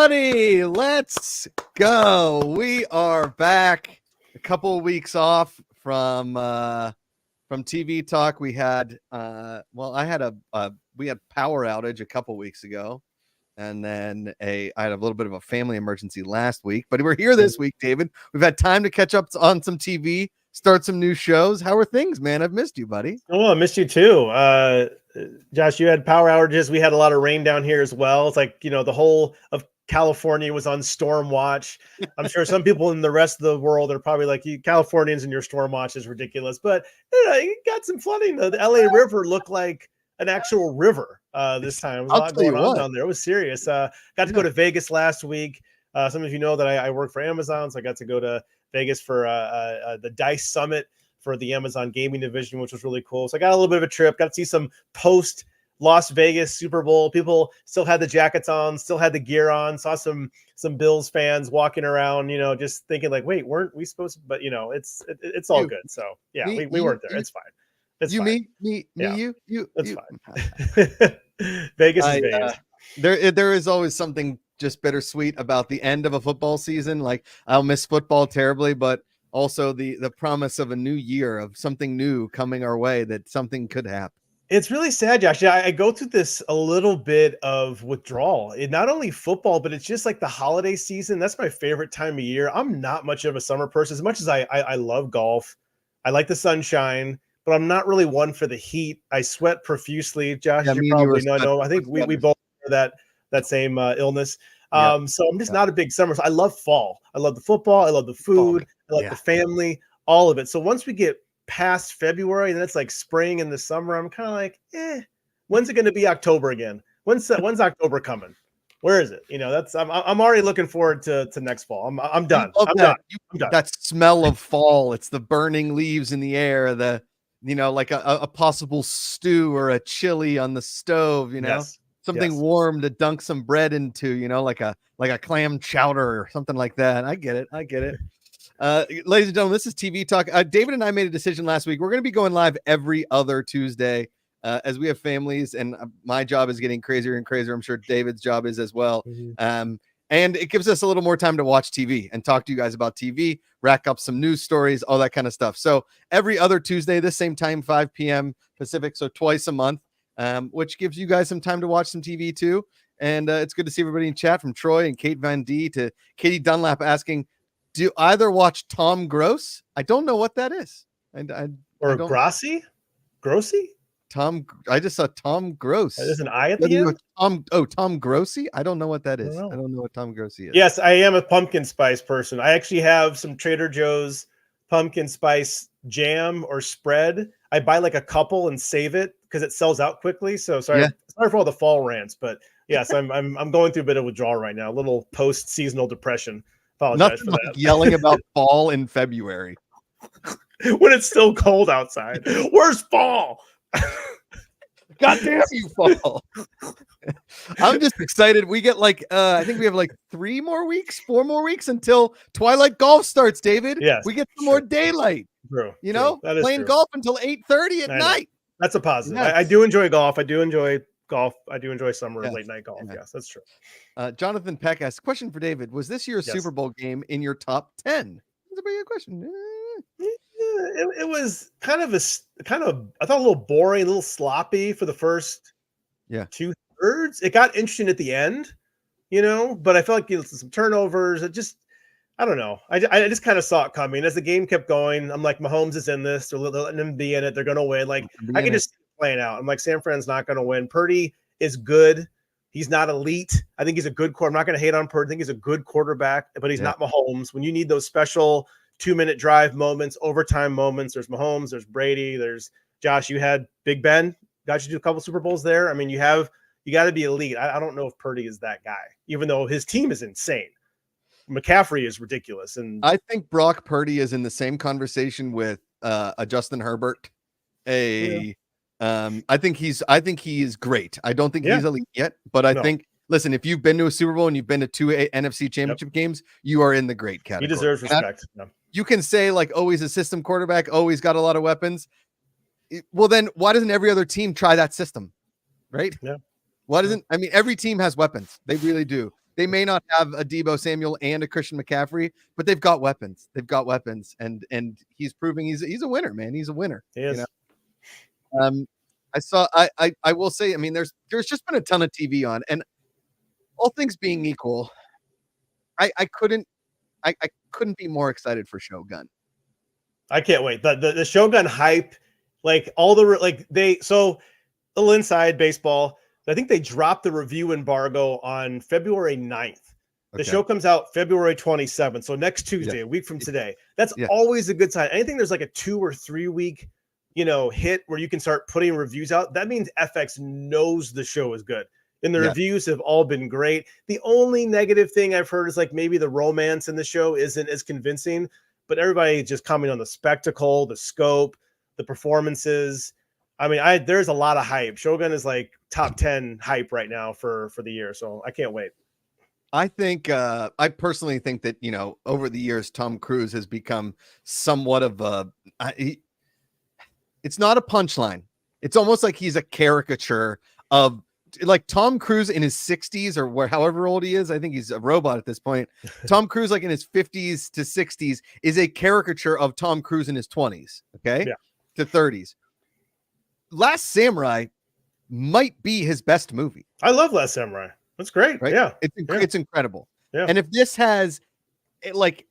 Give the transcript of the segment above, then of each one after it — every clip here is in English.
everybody. Let's go. We are back. A couple of weeks off from TV talk. We had we had power outage a couple weeks ago, and then I had a little bit of a family emergency last week. But we're here this week, David. We've had time to catch up on some TV, start some new shows. How are things, man? I've missed you, buddy. Oh, I missed you too. Josh, you had power outages. We had a lot of rain down here as well. It's like, the whole of California was on storm watch. I'm sure some people in the rest of the world are probably like, you Californians and your storm watch is ridiculous. But you got some flooding. The LA River looked like an actual river this time. There was a lot going on down there. It was serious. Got to go to Vegas last week. Some of you know that I work for Amazon, so I got to go to Vegas for the DICE Summit for the Amazon gaming division, which was really cool. So I got a little bit of a trip, got to see some post Las Vegas Super Bowl. People still had the jackets on, still had the gear on, saw some Bills fans walking around, just thinking like, wait, weren't we supposed to? But it's all good. So yeah, we weren't there. It's fine. It's fine. It's fine. Vegas is Vegas. There is always something just bittersweet about the end of a football season. Like, I'll miss football terribly, but also the promise of a new year, of something new coming our way, that something could happen. It's really sad, Josh. I go through this a little bit of withdrawal. Not only football, but it's just like the holiday season. That's my favorite time of year. I'm not much of a summer person. As much as I love golf, I like the sunshine, but I'm not really one for the heat. I sweat profusely. Josh, you probably know. I think we both have that same illness. So I'm just not a big summer. So I love fall. I love the football. I love the food. I like the family, all of it. So once we get past February, and then it's like spring and the summer, I'm kind of like, when's it going to be October again? When's October coming? Where is it? I'm already looking forward to next fall. I'm done. I'm done. That smell of fall. It's the burning leaves in the air, like a possible stew or a chili on the stove, something warm to dunk some bread into, like a clam chowder or something like that. I get it. Ladies and gentlemen, this is TV Talk. David and I made a decision last week. We're going to be going live every other Tuesday as we have families, and my job is getting crazier and crazier. I'm sure David's job is as well. Mm-hmm. And it gives us a little more time to watch TV and talk to you guys about TV, rack up some news stories, all that kind of stuff. So every other Tuesday, this same time, 5 p.m. Pacific, so twice a month, which gives you guys some time to watch some TV too. And it's good to see everybody in chat, from Troy and Kate Van D to Katie Dunlap asking, do you either watch Tom Gross? I don't know what that is. Or Grossi? Grossi? I just saw Tom Gross. There's an I at the end? Tom Grossi? I don't know what that is. I don't know what Tom Grossi is. Yes, I am a pumpkin spice person. I actually have some Trader Joe's pumpkin spice jam or spread. I buy like a couple and save it because it sells out quickly. So sorry for all the fall rants, but yes, I'm going through a bit of withdrawal right now. A little post-seasonal depression. Apologize Nothing for that. Like yelling about fall in February when it's still cold outside. Where's fall? God damn you, fall. I'm just excited. We get I think we have 4 more weeks until Twilight Golf starts, David. Yes, we get some more daylight. True. Playing golf until 8:30 at night. That's a positive. I do enjoy golf. I do enjoy summer and late night golf. Yes, that's true. Jonathan Peck asks, question for David. Was this year's Super Bowl game in your top 10? That's a pretty good question. It was kind of I thought a little boring, a little sloppy for the first 2/3. It got interesting at the end, but I felt like some turnovers. I don't know. I just kind of saw it coming as the game kept going. I'm like, Mahomes is in this. They're letting him be in it. They're going to win. Like, I can just playing out. I'm like, San Fran's not going to win. Purdy is good. He's not elite. I think he's a good quarterback. I'm not going to hate on Purdy. I think he's a good quarterback, but he's not Mahomes. When you need those special 2-minute drive moments, overtime moments, there's Mahomes, there's Brady, there's Josh. You had Big Ben, got you to a couple Super Bowls there. I mean, you got to be elite. I don't know if Purdy is that guy, even though his team is insane. McCaffrey is ridiculous. And I think Brock Purdy is in the same conversation with a Justin Herbert. I think he is great. I don't think he's elite yet, but I think, listen, if you've been to a Super Bowl and you've been to 2 NFC championship games, you are in the great category. He deserves respect. You can say he's a system quarterback. He's got a lot of weapons. Well, then why doesn't every other team try that system? Right. Yeah. Every team has weapons. They really do. They may not have a Deebo Samuel and a Christian McCaffrey, but they've got weapons. And he's proving he's a winner, man. He's a winner. He is. I will say, I mean, there's just been a ton of TV on, and all things being equal, I couldn't be more excited for Shogun. I can't wait. The Shogun hype, like all the so a little inside baseball. I think they dropped the review embargo on February 9th. The show comes out February 27th. So next Tuesday, a week from today. That's always a good sign. Anything there's like a 2 or 3 week, hit where you can start putting reviews out. That means FX knows the show is good. And the reviews have all been great. The only negative thing I've heard is like maybe the romance in the show isn't as convincing, but everybody just commenting on the spectacle, the scope, the performances. I mean, there's a lot of hype. Shogun is like top 10 hype right now for the year. So I can't wait. I think, I personally think that, over the years, Tom Cruise has become somewhat of it's not a punchline. It's almost like he's a caricature of like Tom Cruise in his 60s or however old he is. I think he's a robot at this point. Tom Cruise, like in his 50s to 60s, is a caricature of Tom Cruise in his 20s. Okay. To 30s. Last Samurai might be his best movie. I love Last Samurai. That's great. Right? Yeah. It's incredible. Yeah. And if this has like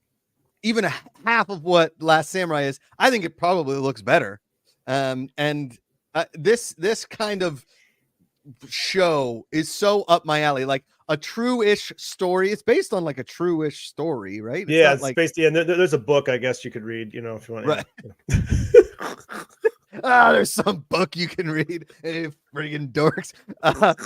even a half of what Last Samurai is, I think it probably looks better. This kind of show is so up my alley, like a true-ish story. It's based on like a true-ish story, right? It's like based. Yeah, and there's a book I guess you could read, if you want. Right. There's some book you can read. Hey, friggin' dorks.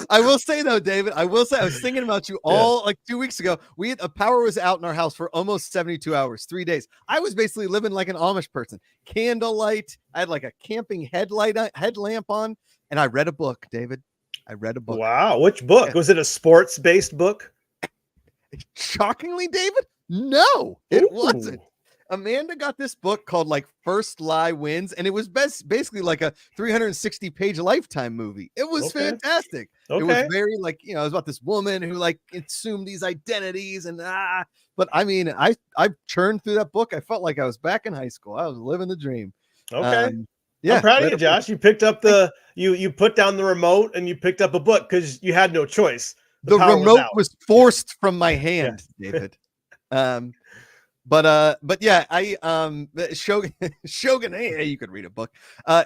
I will say though, David, I was thinking about you all like 2 weeks ago. A power was out in our house for almost 72 hours, 3 days. I was basically living like an Amish person. Candlelight. I had like a camping headlamp on, and I read a book, David. I read a book. Wow. Which book? Yeah. Was it a sports-based book? Shockingly, David, no, it wasn't. Amanda got this book called like First Lie Wins, and it was basically like a 360-page Lifetime movie. It was fantastic. It was very like, it was about this woman who like assumed these identities but I mean, I churned through that book. I felt like I was back in high school. I was living the dream. Okay. I'm proud of you, Josh. You picked up you put down the remote and you picked up a book because you had no choice. The remote was forced from my hand, David. But yeah, Shogun, hey, you could read a book. I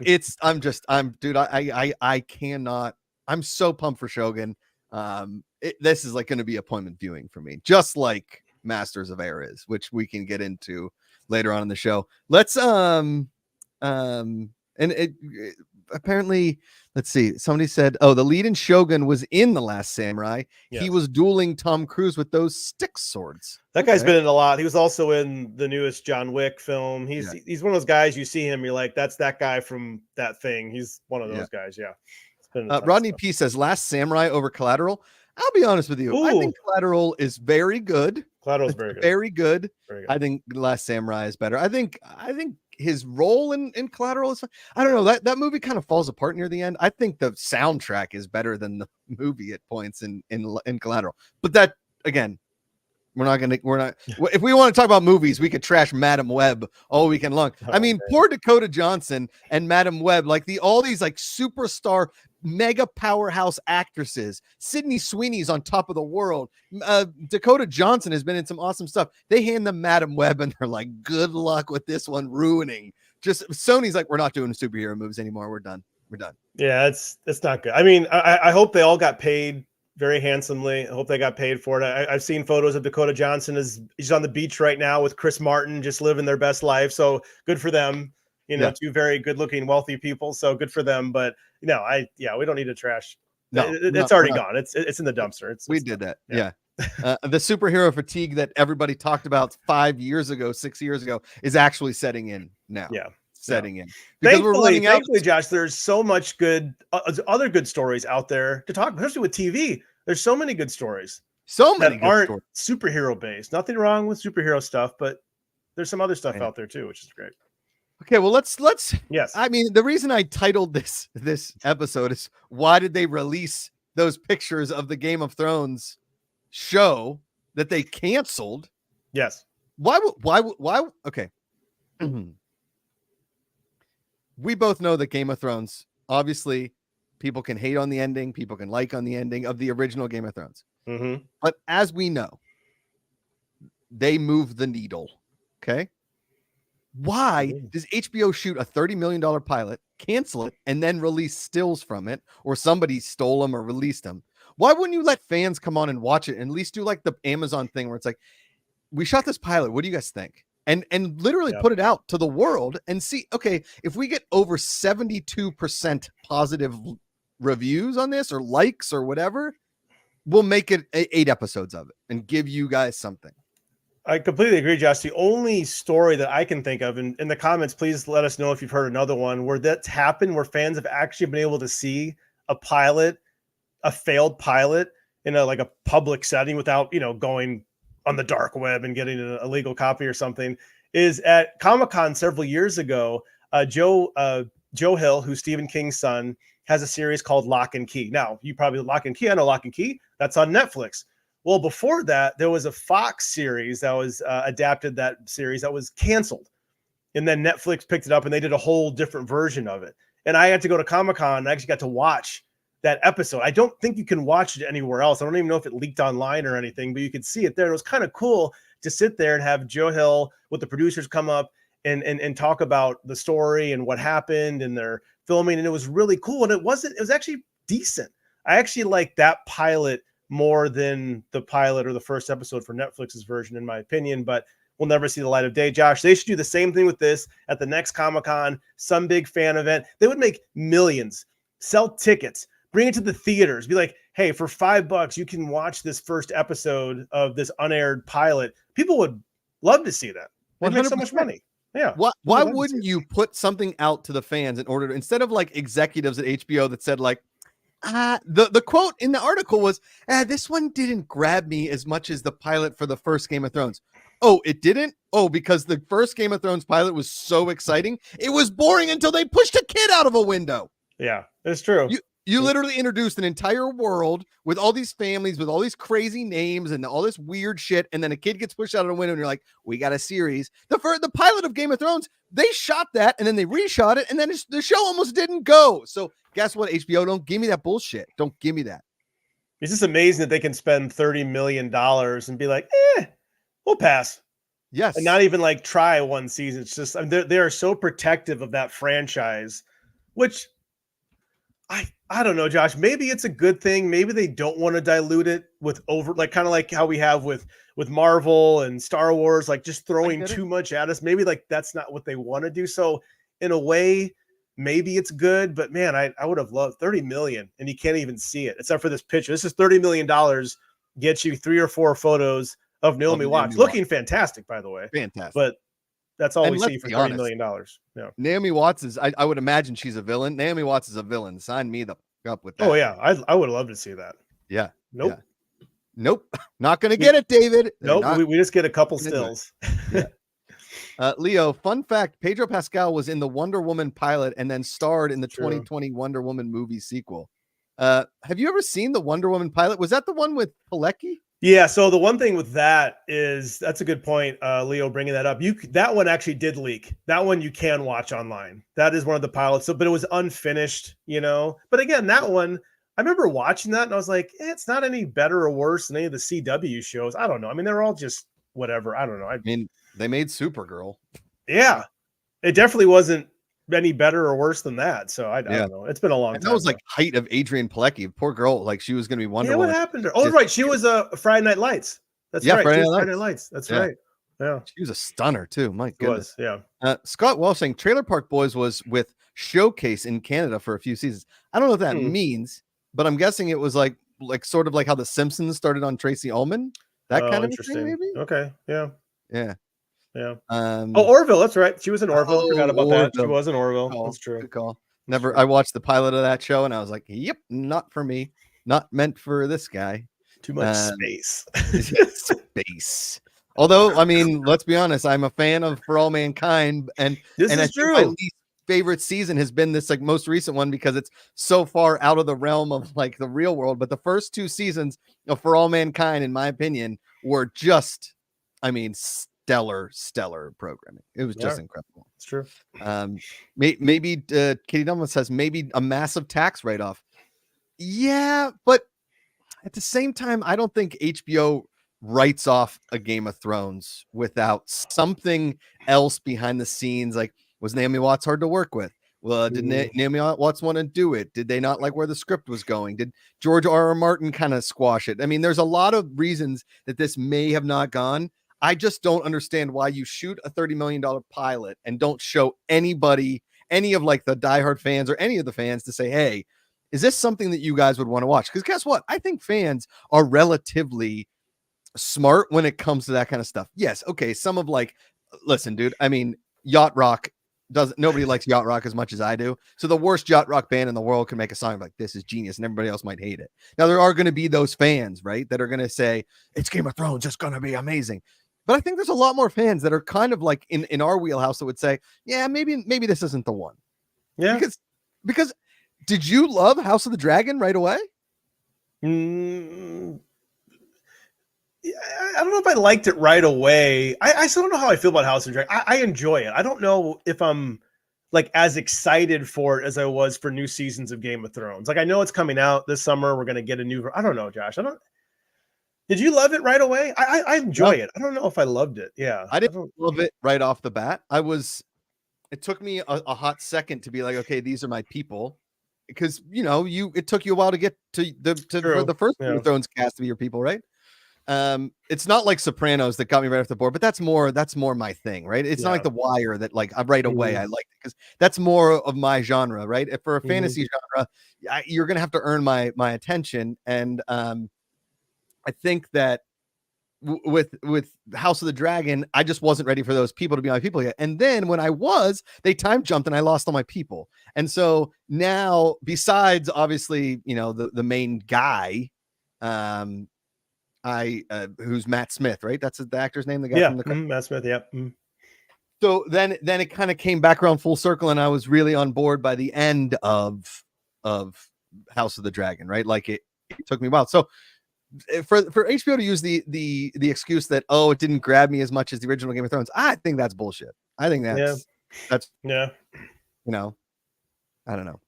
cannot. I'm so pumped for Shogun. This is like going to be appointment viewing for me, just like Masters of Air is, which we can get into later on in the show. Let's apparently, let's see. Somebody said, the lead in Shogun was in The Last Samurai. Yes. He was dueling Tom Cruise with those stick swords. That guy's been in a lot. He was also in the newest John Wick film. He's one of those guys, you see him, you're like, that's that guy from that thing. He's one of those guys. Yeah. Rodney P says Last Samurai over Collateral. I'll be honest with you. I think Collateral is very good. Collateral's very good. Very good. I think Last Samurai is better. I think his role in Collateral is, I don't know, that movie kind of falls apart near the end. I think the soundtrack is better than the movie at points in Collateral. But that, again, we're not if we want to talk about movies, we could trash Madam Web all weekend long. I mean, poor Dakota Johnson and Madam Web, like all these like superstar mega powerhouse actresses. Sydney Sweeney's on top of the world. Dakota Johnson has been in some awesome stuff. They hand them Madam Web and they're like, good luck with this one ruining. Just Sony's like, we're not doing superhero movies anymore. We're done. Yeah, it's not good. I mean, I hope they all got paid very handsomely. I hope they got paid for it. I've seen photos of Dakota Johnson he's on the beach right now with Chris Martin, just living their best life. So good for them. Two very good-looking, wealthy people. So good for them. But we don't need to trash. It's already gone. It's in the dumpster. We did that. Yeah. The superhero fatigue that everybody talked about 5 years ago, 6 years ago, is actually setting in now. Yeah. Setting in. Because thankfully, Josh, there's so much good, other good stories out there to talk, especially with TV. There's so many good stories. So many that aren't superhero based. Nothing wrong with superhero stuff, but there's some other stuff out there too, which is great. Okay, well, let's. Yes. I mean, the reason I titled this episode is why did they release those pictures of the Game of Thrones show that they canceled. Yes. Why? Okay. We both know that Game of Thrones, obviously, people can hate on the ending, people can like on the ending of the original Game of Thrones. Mm-hmm. But as we know, they move the needle. Okay. Why does HBO shoot a $30 million pilot, cancel it, and then release stills from it, or somebody stole them or released them? Why wouldn't you let fans come on and watch it and at least do like the Amazon thing where it's like, we shot this pilot. What do you guys think? And literally put it out to the world and see, okay, if we get over 72% positive reviews on this or likes or whatever, we'll make it 8 episodes of it and give you guys something. I completely agree, Josh. The only story that I can think of, and in the comments, please let us know if you've heard another one where that's happened, where fans have actually been able to see a pilot, a failed pilot in a public setting without, going on the dark web and getting an illegal copy or something, is at Comic-Con several years ago. Joe Hill, who's Stephen King's son, has a series called Lock and Key. Now, you probably Lock and Key. I know Lock and Key. That's on Netflix. Well, before that, there was a Fox series that was adapted, that series that was canceled. And then Netflix picked it up and they did a whole different version of it. And I had to go to Comic-Con and I actually got to watch that episode. I don't think you can watch it anywhere else. I don't even know if it leaked online or anything, but you could see it there. It was kind of cool to sit there and have Joe Hill with the producers come up and talk about the story and what happened and their filming. And it was really cool. And it was actually decent. I actually liked that pilot more than the pilot or the first episode for Netflix's version, in my opinion, but we'll never see the light of day. Josh, they should do the same thing with this at the next Comic-Con, some big fan event. They would make millions, sell tickets, bring it to the theaters, be like, hey, for $5, you can watch this first episode of this unaired pilot. People would love to see that. They'd make so much money. Yeah. Why wouldn't you put something out to the fans in order to, instead of like executives at HBO that said like, the quote in the article was, this one didn't grab me as much as the pilot for the first Game of Thrones. Oh, it didn't? Oh, because the first Game of Thrones pilot was so exciting. It was boring until they pushed a kid out of a window. Yeah, it's true. You literally introduced an entire world with all these families, with all these crazy names and all this weird shit. And then a kid gets pushed out of the window and you're like, we got a series. The pilot of Game of Thrones, they shot that and then they reshot it. And then the show almost didn't go. So guess what, HBO? Don't give me that bullshit. Don't give me that. It's just amazing that they can spend $30 million and be like, we'll pass. Yes. And not even like try one season. It's just, they are so protective of that franchise, which I don't know, Josh, maybe it's a good thing. Maybe they don't want to dilute it with kind of like how we have with Marvel and Star Wars, like just throwing too much at us. Maybe like that's not what they want to do. So in a way, maybe it's good, but man, I would have loved $30 million and you can't even see it except for this picture. This is $30 million, gets you 3 or 4 photos of Naomi Watts, looking fantastic, by the way. Fantastic. But that's all we see for $30 million. Yeah. Naomi Watts is, I would imagine she's a villain. Naomi Watts is a villain. Sign me the up with that. Oh yeah. I would love to see that. Yeah. Nope. Yeah. Nope. Not going to get it, David. Nope. We just get a couple stills. Yeah. Leo, fun fact, Pedro Pascal was in the Wonder Woman pilot and then starred in the 2020 Wonder Woman movie sequel. Have you ever seen the Wonder Woman pilot? Was that the one with Pilecki? Yeah, so the one thing with that is, that's a good point, Leo, bringing that up. That one actually did leak. That one you can watch online. That is one of the pilots, but it was unfinished, But again, that one, I remember watching that and I was like, it's not any better or worse than any of the CW shows. I don't know. I mean, they're all just whatever. I don't know. I mean, they made Supergirl. Yeah, it definitely wasn't any better or worse than that. So I don't know. It's been a long time. That was like height of Adrienne Pilecki. Poor girl. Like she was going to be Wonder Woman. What happened to her? Oh, right. She was Friday Night Lights. That's right. Friday Night Lights. That's right. Yeah. She was a stunner too. My goodness. Yeah. Scott Welsh saying Trailer Park Boys was with Showcase in Canada for a few seasons. I don't know what that means, but I'm guessing it was like sort of like how The Simpsons started on Tracy Ullman. That kind of thing, maybe. Okay. Yeah. Yeah. Yeah. Orville. That's right. She was in Orville. Forgot about that. She was in Orville. That's true. Good call. Never. I watched the pilot of that show and I was like, "Yep, not for me. Not meant for this guy. Too much space." Space. Although, I mean, let's be honest. I'm a fan of For All Mankind, and this is true. favorite season has been this like most recent one because it's so far out of the realm of like the real world. But the first 2 seasons of For All Mankind, in my opinion, were just, I mean, stellar programming. It was just incredible. It's true. Maybe Katie Dunlap says maybe a massive tax write-off. Yeah, but at the same time, I don't think HBO writes off a Game of Thrones without something else behind the scenes. Like, was Naomi Watts hard to work with? Well, did Naomi Watts want to do it? Did they not like where the script was going? Did George R.R. Martin kind of squash it? I mean, there's a lot of reasons that this may have not gone. I just don't understand why you shoot a $30 million pilot and don't show anybody, any of like the diehard fans or any of the fans to say, hey, is this something that you guys would want to watch? Because guess what? I think fans are relatively smart when it comes to that kind of stuff. Yes. Okay. Some of like, listen, dude, I mean, Yacht Rock nobody likes Yacht Rock as much as I do. So the worst Yacht Rock band in the world can make a song like this is genius and everybody else might hate it. Now there are going to be those fans, right? That are going to say it's Game of Thrones. It's going to be amazing. But I think there's a lot more fans that are kind of like in our wheelhouse that would say, yeah, maybe this isn't the one. Yeah. Because did you love House of the Dragon right away? I don't know if I liked it right away. I still don't know how I feel about House of the Dragon. I enjoy it. I don't know if I'm like as excited for it as I was for new seasons of Game of Thrones. Like I know it's coming out this summer. We're going to get a new, I don't know, Josh. Did you love it right away? I enjoy it. I don't know if I loved it. Yeah. I didn't love it right off the bat. It took me a hot second to be like, okay, these are my people. Because, it took you a while to get to for the first Game of Thrones cast to be your people, right? It's not like Sopranos that got me right off the board, but that's more my thing, right? It's not like The Wire that like right away I liked it because that's more of my genre, right? If for a fantasy genre, you're gonna have to earn my attention, and I think that with House of the Dragon, I just wasn't ready for those people to be my people yet. And then when I was, they time jumped and I lost all my people. And so now, besides obviously, the main guy, who's Matt Smith, right? That's the actor's name, the guy from the Matt Smith, yeah. So then it kind of came back around full circle, and I was really on board by the end of House of the Dragon, right? Like it took me a while. So for HBO to use the excuse that it didn't grab me as much as the original Game of Thrones, I think that's bullshit. I think that's I don't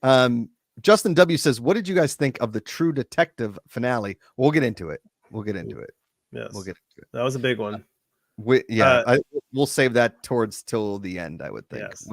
know. Justin W says, what did you guys think of the True Detective finale? We'll get into it. Yes. We'll get into it. That was a big one. We'll save that till the end, I would think. Yes.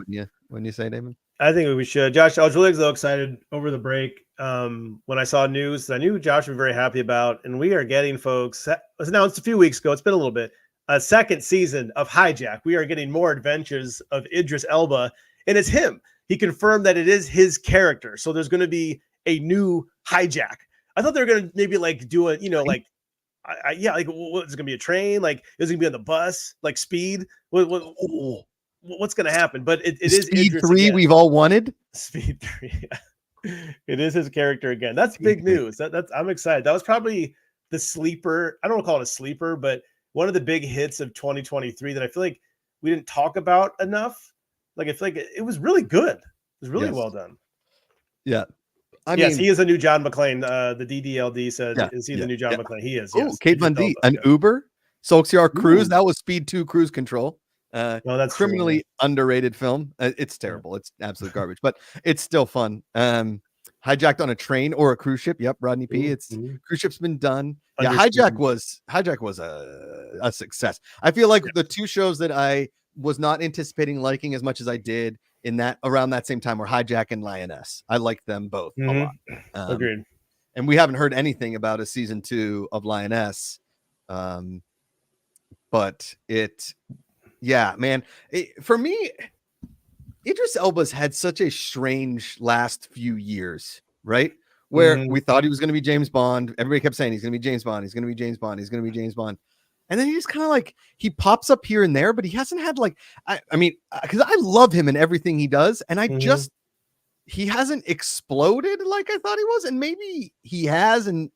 Wouldn't you say, Damon? I think we should. Josh, I was really excited over the break when I saw news that I knew Josh would be very happy about. And we are getting, folks, it was announced a few weeks ago. It's been a little bit. A second season of Hijack. We are getting more adventures of Idris Elba. And it's him. He confirmed that it is his character. So there's going to be a new Hijack. I thought they were going to maybe like do it, like, what's it going to be, a train? Like, is it going to be on the bus? Like Speed? What's going to happen? But it is Speed 3 we've all wanted. Speed 3. It is his character again. That's big news. I'm excited. That was probably the sleeper. I don't want to call it a sleeper, but one of the big hits of 2023 that I feel like we didn't talk about enough. Like, I feel like it was really good. It was really well done. Yeah. I mean, he is a new John McClane. The DDLD said, is he the new John McClane? He is. Yes. Kate Von D, an Uber, Solskjaer Cruise. That was Speed 2 cruise control. No, that's criminally underrated film. It's terrible. It's absolute garbage, but it's still fun. Hijacked on a train or a cruise ship. Yep, Rodney P. Cruise ship's been done. Yeah, Hijack was a success. I feel like the two shows that I was not anticipating liking as much as I did in that around that same time were Hijack and Lioness. I liked them both a lot. Agreed. And we haven't heard anything about a season 2 of Lioness. But man, for me, Idris Elba's had such a strange last few years, right? Where we thought he was going to be James Bond. Everybody kept saying he's going to be James Bond. He's going to be James Bond. He's going to be James Bond. And then he just kind of like, he pops up here and there, but he hasn't had like, I mean, because I love him and everything he does. And he hasn't exploded like I thought he was. And maybe he has. And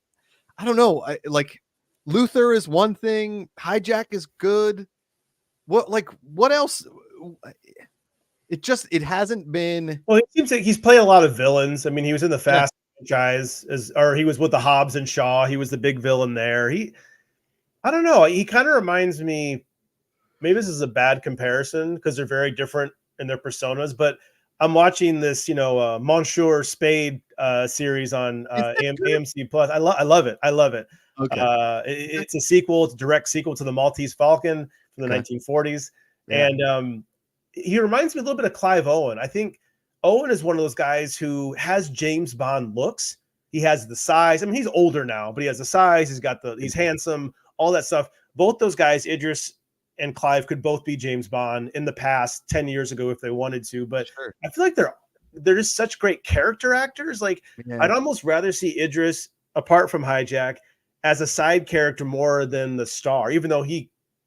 I don't know. Like Luther is one thing. Hijack is good. What else? it hasn't been. Well, he seems like he's played a lot of villains. I mean, he was in the Fast franchise or he was with the Hobbs and Shaw. He was the big villain there. I don't know. He kind of reminds me, maybe this is a bad comparison because they're very different in their personas, but I'm watching this, Monsieur Spade series on AMC Plus. I love it. I love it. Okay. It's a sequel. It's a direct sequel to the Maltese Falcon from the 1940s. Yeah. And he reminds me a little bit of Clive Owen. I think Owen is one of those guys who has James Bond looks. He has the size. I mean, he's older now, but he has the size. He's handsome, all that stuff. Both those guys, Idris and Clive, could both be James Bond in the past 10 years ago if they wanted to. But sure. I feel like they're just such great character actors. Like, I'd almost rather see Idris, apart from Hijack, as a side character more than the star, even though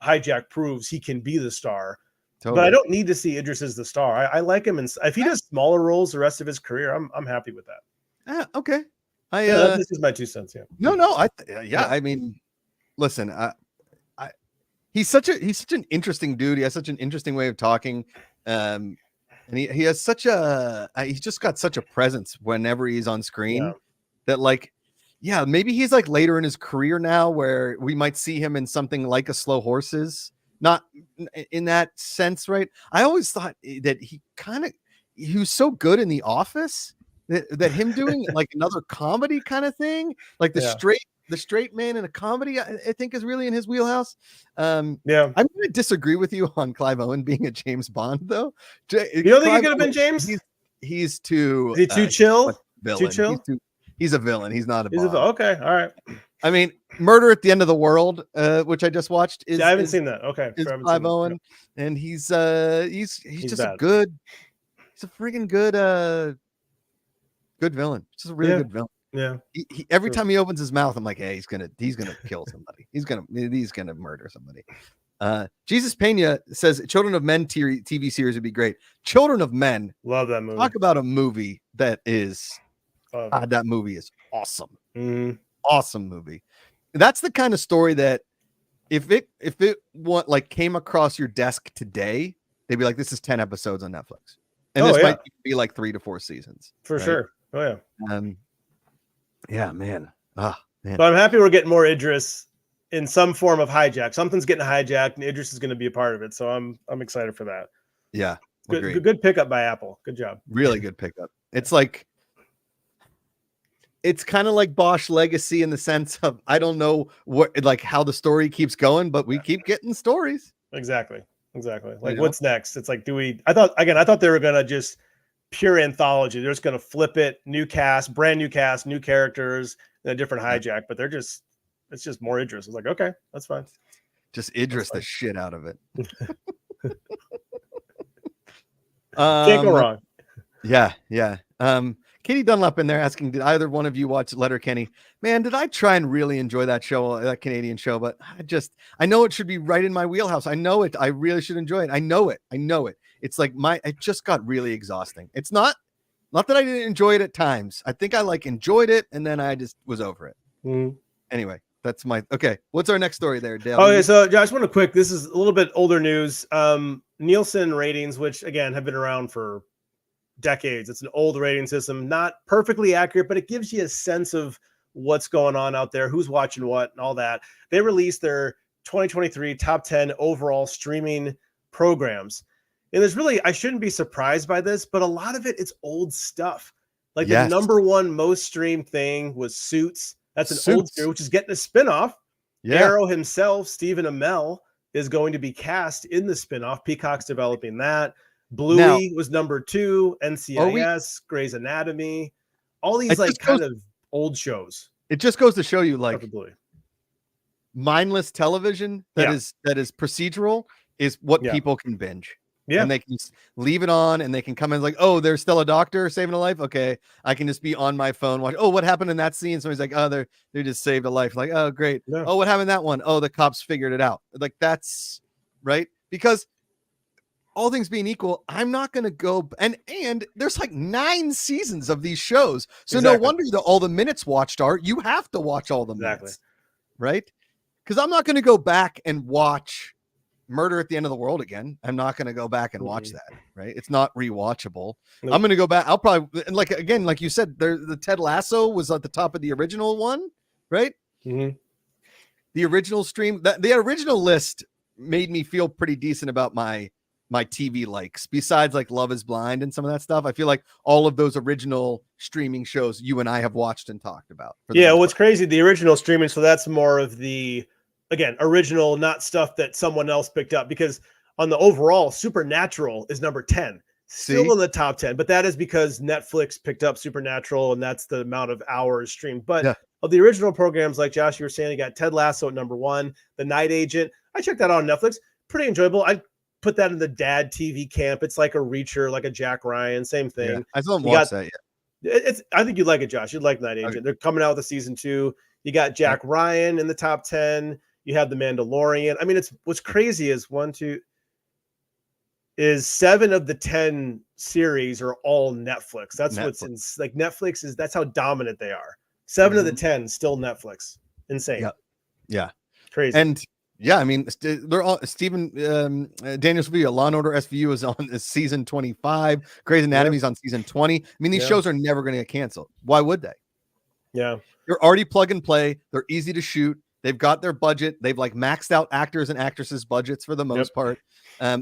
Hijack proves he can be the star. Totally. But I don't need to see Idris as the star. I like him, and if he does smaller roles the rest of his career, I'm happy with that. Okay. This is my 2 cents. Yeah. No. I mean, listen, he's such an interesting dude. He has such an interesting way of talking, and he has he's just got such a presence whenever he's on screen that maybe he's like later in his career now where we might see him in something like a Slow Horses. Not in that sense, right? I always thought that he was so good in The Office that him doing like another comedy kind of thing, like the straight man in a comedy, I think is really in his wheelhouse. I'm going to disagree with you on Clive Owen being a James Bond, though. You don't think he could have been James? He's too. Is he too chill? Villain. Too chill. He's a villain. He's not a Bond. Okay, all right. I mean, Murder at the End of the World, which I just watched, I haven't seen that. Okay, is Clive Owen, and he's just a freaking good villain. Just a really good villain. Yeah. Every time he opens his mouth, I'm like, hey, he's gonna kill somebody. He's gonna murder somebody. Jesus Pena says Children of Men TV series would be great. Children of Men, love that movie. Talk about a movie that is that movie is awesome. Awesome movie. That's the kind of story that if it came across your desk today, they'd be like, this is 10 episodes on Netflix, and this might be like 3 to 4 seasons for sure. Oh yeah. Man. Man. But I'm happy we're getting more Idris in some form of Hijack. Something's getting hijacked, and Idris is going to be a part of it. So I'm excited for that. Yeah. Good pickup by Apple. Good job. Really good pickup. It's kind of like Bosch Legacy in the sense of I don't know how the story keeps going, but we keep getting stories. Exactly. Like what's next? It's like, I thought they were gonna just pure anthology. They're just gonna flip it, brand new cast, new characters, and a different Hijack, but it's just more Idris. It's like, okay, that's fine. Just Idris the shit out of it. Can't go wrong. Yeah. Katie Dunlap in there asking, did either one of you watch Letterkenny? Man, did I try and really enjoy that show, that Canadian show? But I know it should be right in my wheelhouse. I know it. I really should enjoy it. I know it. It's like it just got really exhausting. It's not that I didn't enjoy it at times. I think I enjoyed it, and then I just was over it. Anyway, that's okay. What's our next story there, Dale? Okay, so Josh, one quick. This is a little bit older news. Nielsen ratings, which again have been around for decades. It's an old rating system, not perfectly accurate, but it gives you a sense of what's going on out there, who's watching what, and all that. They released their 2023 top 10 overall streaming programs. And I shouldn't be surprised by this, but a lot of it's old stuff. Like the number one most streamed thing was Suits. That's an old series, which is getting a spinoff. Yeah. Arrow himself, Stephen Amell, is going to be cast in the spinoff. Peacock's developing that. Bluey was number 2, NCIS, Grey's Anatomy, all these kind of old shows. It just goes to show you mindless television that is procedural is what people can binge. Yeah. And they can just leave it on and they can come in like, oh, there's still a doctor saving a life. Okay. I can just be on my phone. Watch. Oh, what happened in that scene? Somebody's like, oh, they just saved a life. Like, oh, great. Yeah. Oh, what happened in that one? Oh, the cops figured it out. Like that's right. Because all things being equal, I'm not going to go and there's 9 seasons of these shows. So no wonder all the minutes watched are, you have to watch all the minutes, right? Because I'm not going to go back and watch Murder at the End of the World again. I'm not going to go back and watch that, right? It's not rewatchable. Nope. I'm going to go back. I'll probably, and like, again, like you said, the Ted Lasso was at the top of the original one, right? Mm-hmm. The original stream, the original list made me feel pretty decent about my TV likes. Besides like Love is Blind and some of that stuff, I feel like all of those original streaming shows you and I have watched and talked about. Yeah, what's crazy, the original streaming, so that's more of the, again, original, not stuff that someone else picked up, because on the overall, Supernatural is number 10, still in the top 10, but that is because Netflix picked up Supernatural, and that's the amount of hours streamed. But of the original programs, like Josh, you were saying, you got Ted Lasso at number 1, The Night Agent. I checked that out on Netflix. Pretty enjoyable. I put that in the dad TV camp. It's like a Reacher, like a Jack Ryan, same thing. Yeah, I still haven't watched that yet. I think you'd like it, Josh. You'd like Night Agent. Okay. They're coming out with a season 2. You got Jack Ryan in the top 10. You have The Mandalorian. I mean, it's what's crazy is 7 of the 10 series are all Netflix. That's what's in, like, Netflix is, that's how dominant they are. 7 of the 10 still Netflix. Insane. Yeah. Crazy. And yeah, I mean, they're all Stephen Daniels Villa, Law and Order SVU is on season 25. Grey's Anatomy is on season 20. I mean, these shows are never going to get canceled. Why would they? Yeah. They're already plug and play. They're easy to shoot. They've got their budget. They've like maxed out actors and actresses' budgets for the most part.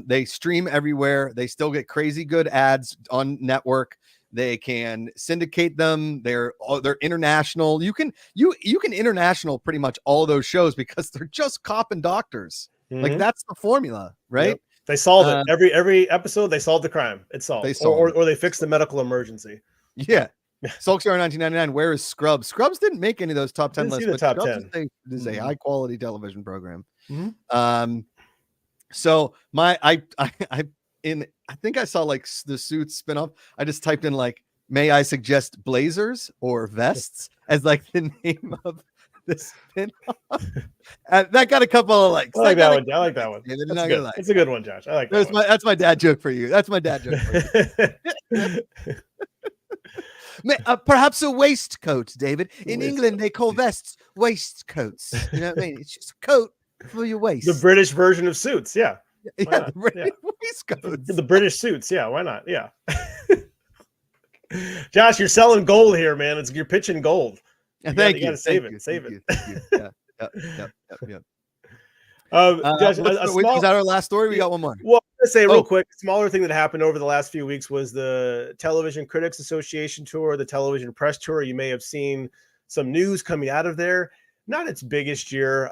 They stream everywhere. They still get crazy good ads on network. They can syndicate them. They're international. You can international pretty much all those shows because they're just cop and doctors. Like that's the formula, right? Yep. They solve it every episode. They solve the crime. It's solved, or they fix the medical emergency. Yeah. Sulks are 1999. Where is Scrubs? Scrubs didn't make any of those top 10 lists, but top Scrubs 10 is a high quality television program. So I think I saw like the Suits spinoff. I just typed in like, may I suggest blazers or vests as like the name of the spinoff. That got a couple of likes. I like that one. I like that one. It's a good one, Josh. I like that. That's my dad joke for you. That's my dad joke for you. Perhaps a waistcoat, David. In England, they call vests waistcoats. You know what I mean? It's just a coat for your waist. The British version of Suits, yeah. The British waistcoats. The British Suits, yeah. Why not? Yeah. Josh, you're selling gold here, man. You're pitching gold. Thank you. You got to save it. Save it. Yeah. Josh, is that our last story? We got one more. Well, I'm going to say real quick, a smaller thing that happened over the last few weeks was the Television Critics Association tour, the Television Press Tour. You may have seen some news coming out of there. Not its biggest year,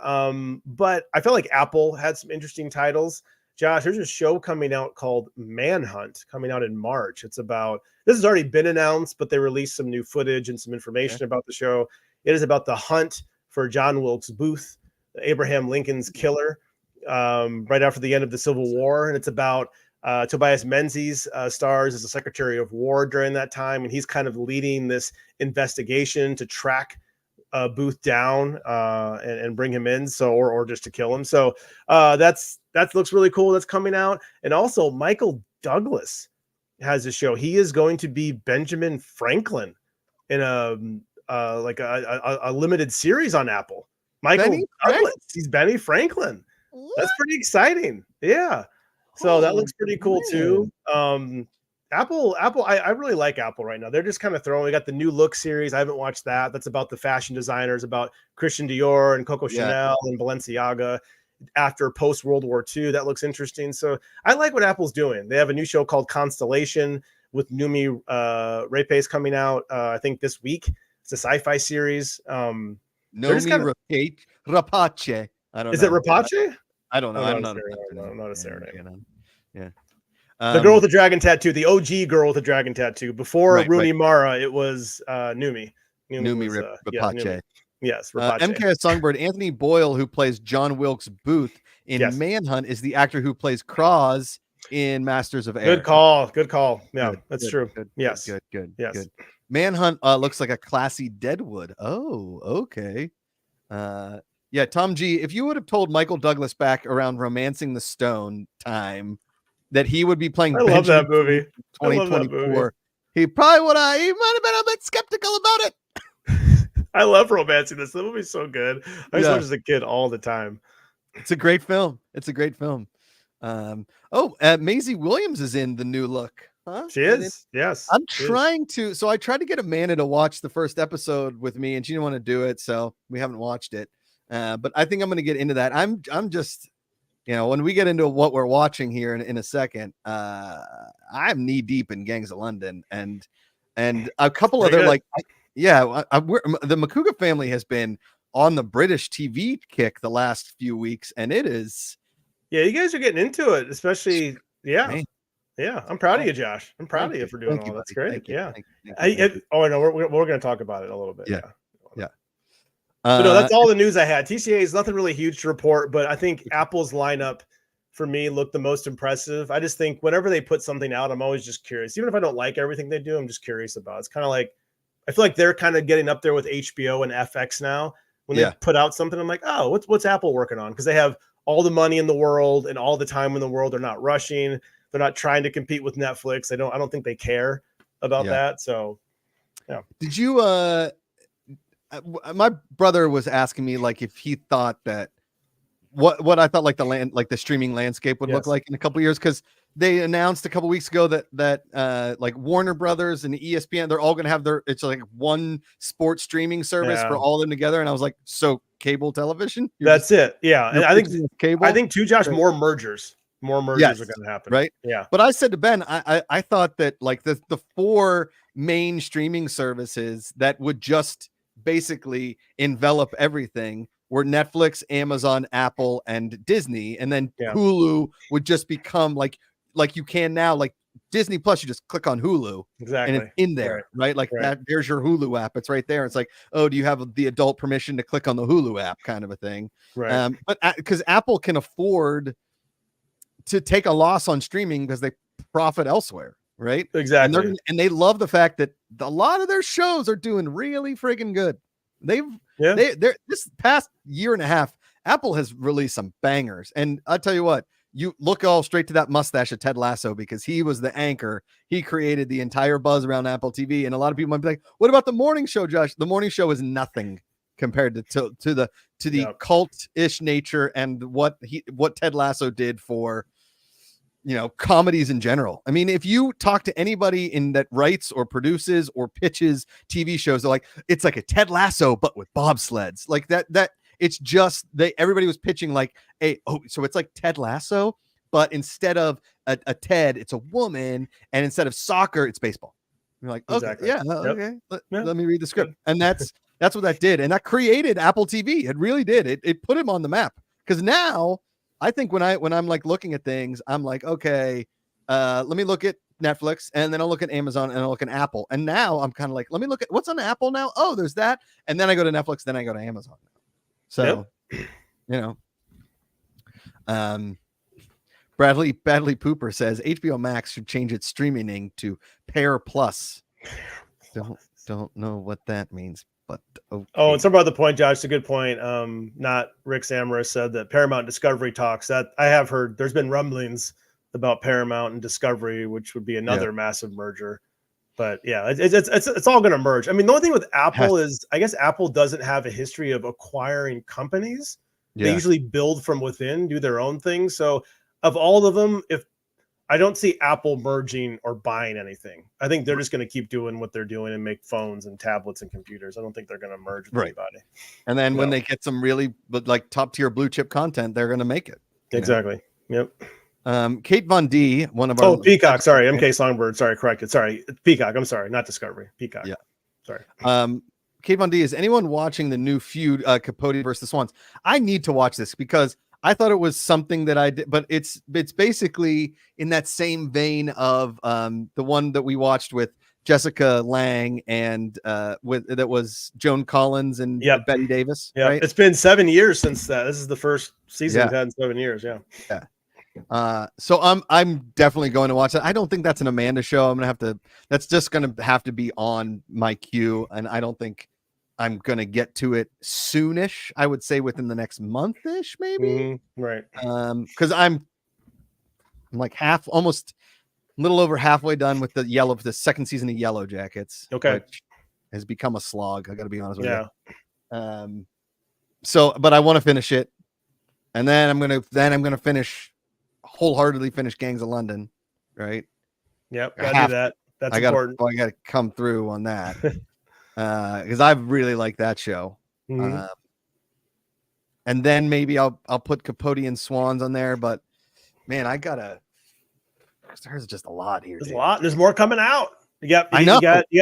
but I felt like Apple had some interesting titles. Josh, there's a show coming out called Manhunt coming out in March. This has already been announced, but they released some new footage and some information about the show. It is about the hunt for John Wilkes Booth, Abraham Lincoln's killer, right after the end of the Civil War. And it's about Tobias Menzies stars as the Secretary of War during that time. And he's kind of leading this investigation to track Booth down and bring him in. Or just to kill him. So that looks really cool. That's coming out. And also Michael Douglas has a show. He is going to be Benjamin Franklin in a limited series on Apple. Michael Douglas, he's Benny Franklin. What? That's pretty exciting. Yeah. So that looks pretty cool too. Apple, I really like Apple right now. They're just kind of we got the New Look series. I haven't watched that. That's about the fashion designers, about Christian Dior and Coco Chanel and Balenciaga after post-World War II. That looks interesting. So I like what Apple's doing. They have a new show called Constellation with Numi Rapace coming out, I think this week. It's a sci-fi series. Numi Rapace. I don't know. Is it Rapace? I don't know. I'm not a Sarah. Yeah. The girl with the dragon tattoo, the OG girl with the dragon tattoo. Before Rooney Mara, it was Numi. Numi Rapace. Yes, Rapace. MKS Songbird, Anthony Boyle, who plays John Wilkes Booth in Manhunt, is the actor who plays Croz in Masters of Air. Good call. Yeah, that's true. Good, yes. Good. Yes. Good. Manhunt looks like a classy Deadwood. Oh, okay. Yeah, Tom G, if you would have told Michael Douglas back around Romancing the Stone time that he would be playing I love that movie. 2024, he probably would have, he might have been a bit skeptical about it. I love Romancing this. The movie's so good. I used to watch as a kid all the time. It's a great film. Maisie Williams is in the new look. Huh? She is. Yes. I'm trying to. So I tried to get Amanda to watch the first episode with me, and she didn't want to do it, so we haven't watched it. But I think I'm going to get into that. I'm just, when we get into what we're watching here in a second, I'm knee deep in Gangs of London and a couple other good. The Macuga family has been on the British TV kick the last few weeks, and it is. Yeah, you guys are getting into it, especially. Yeah. Man. Yeah, I'm proud of you, Josh. I'm proud of you for doing all that. That's great. Yeah. I know we're going to talk about it a little bit. Yeah. But no, that's all the news I had. TCA is nothing really huge to report, but I think Apple's lineup for me looked the most impressive. I just think whenever they put something out, I'm always just curious. Even if I don't like everything they do, I'm just curious about it. It's kind of like, I feel like they're kind of getting up there with HBO and FX now. When they put out something, I'm like, oh, what's Apple working on? Because they have all the money in the world and all the time in the world. They're not rushing. They're not trying to compete with Netflix. I don't think they care about that. So, yeah. Did you? My brother was asking me like if he thought that what I thought like the streaming landscape would look like in a couple of years, because they announced a couple of weeks ago that like Warner Brothers and ESPN, they're all going to have it's like one sports streaming service for all of them together. And I was like, so cable television? That's it. Yeah. And I think cable. I think too, Josh, more mergers are going to happen. Right. Yeah. But I said to Ben, I thought that like the four main streaming services that would just basically envelop everything were Netflix, Amazon, Apple, and Disney, and then Hulu would just become like you can now, like Disney Plus, you just click on Hulu, exactly, and it's in there, right? Like that. There's your Hulu app. It's right there. It's like, oh, do you have the adult permission to click on the Hulu app, kind of a thing, right? But because Apple can afford to take a loss on streaming because they profit elsewhere, right? Exactly, and they love the fact that a lot of their shows are doing really friggin' good. They're this past year and a half, Apple has released some bangers. And I'll tell you what, you look all straight to that mustache of Ted Lasso, because he was the anchor. He created the entire buzz around Apple TV. And a lot of people might be like, what about the morning show, Josh? The morning show is nothing compared to the cult-ish nature and what Ted Lasso did for comedies in general. I mean, if you talk to anybody in that writes or produces or pitches TV shows, they're like, it's like a Ted Lasso, but with bobsleds. Like that it's just everybody was pitching like, so it's like Ted Lasso, but instead of a Ted, it's a woman, and instead of soccer, it's baseball. You're like, okay, okay. Let me read the script. And that's what that did. And that created Apple TV. It really did. It put him on the map. Because now I think when I'm like looking at things, I'm like, okay, let me look at Netflix, and then I'll look at Amazon, and I'll look at Apple. And now I'm kind of like, let me look at what's on Apple now. Oh, there's that. And then I go to Netflix, then I go to Amazon. So, Bradley Pooper says HBO Max should change its streaming to Pair Plus. Don't know what that means. But okay. Oh, and some about the point, Josh, it's a good point. Not Rick Samaras said that Paramount Discovery talks. That I have heard there's been rumblings about Paramount and Discovery, which would be another massive merger. But yeah, it's all going to merge. I mean, the only thing with Apple is, I guess Apple doesn't have a history of acquiring companies. They usually build from within, do their own thing. So of all of them, if I don't see Apple merging or buying anything. I think they're just going to keep doing what they're doing and make phones and tablets and computers. I don't think they're going to merge with anybody. And then when they get some really like top tier blue chip content, they're going to make it. Exactly. Yep. Kate Von D, one of our Peacock. Sorry, MK Songbird. Sorry, corrected. Sorry, Peacock. I'm sorry, not Discovery. Peacock. Yeah. Sorry. Kate Von D, is anyone watching the new feud, Capote versus Swans? I need to watch this because I thought it was something that I did, but it's basically in that same vein of the one that we watched with Jessica Lange and that was Joan Collins and Betty Davis. Yeah, right? It's been 7 years since that. This is the first season we've had in 7 years. Yeah. So I'm definitely going to watch it. I don't think that's an Amanda show. That's just gonna have to be on my queue, and I don't think I'm gonna get to it soonish. I would say within the next month-ish, maybe. Right. Because I'm like almost a little over halfway done with the second season of Yellow Jackets. Okay. Which has become a slog. I got to be honest with you. So, but I want to finish it, and then I'm gonna finish wholeheartedly finish Gangs of London, right? Yep, gotta do that. That's important. I gotta come through on that because I really like that show. Mm-hmm. And then maybe I'll put Capote and Swans on there, but man, there's just a lot here. There's a lot. There's more coming out. You got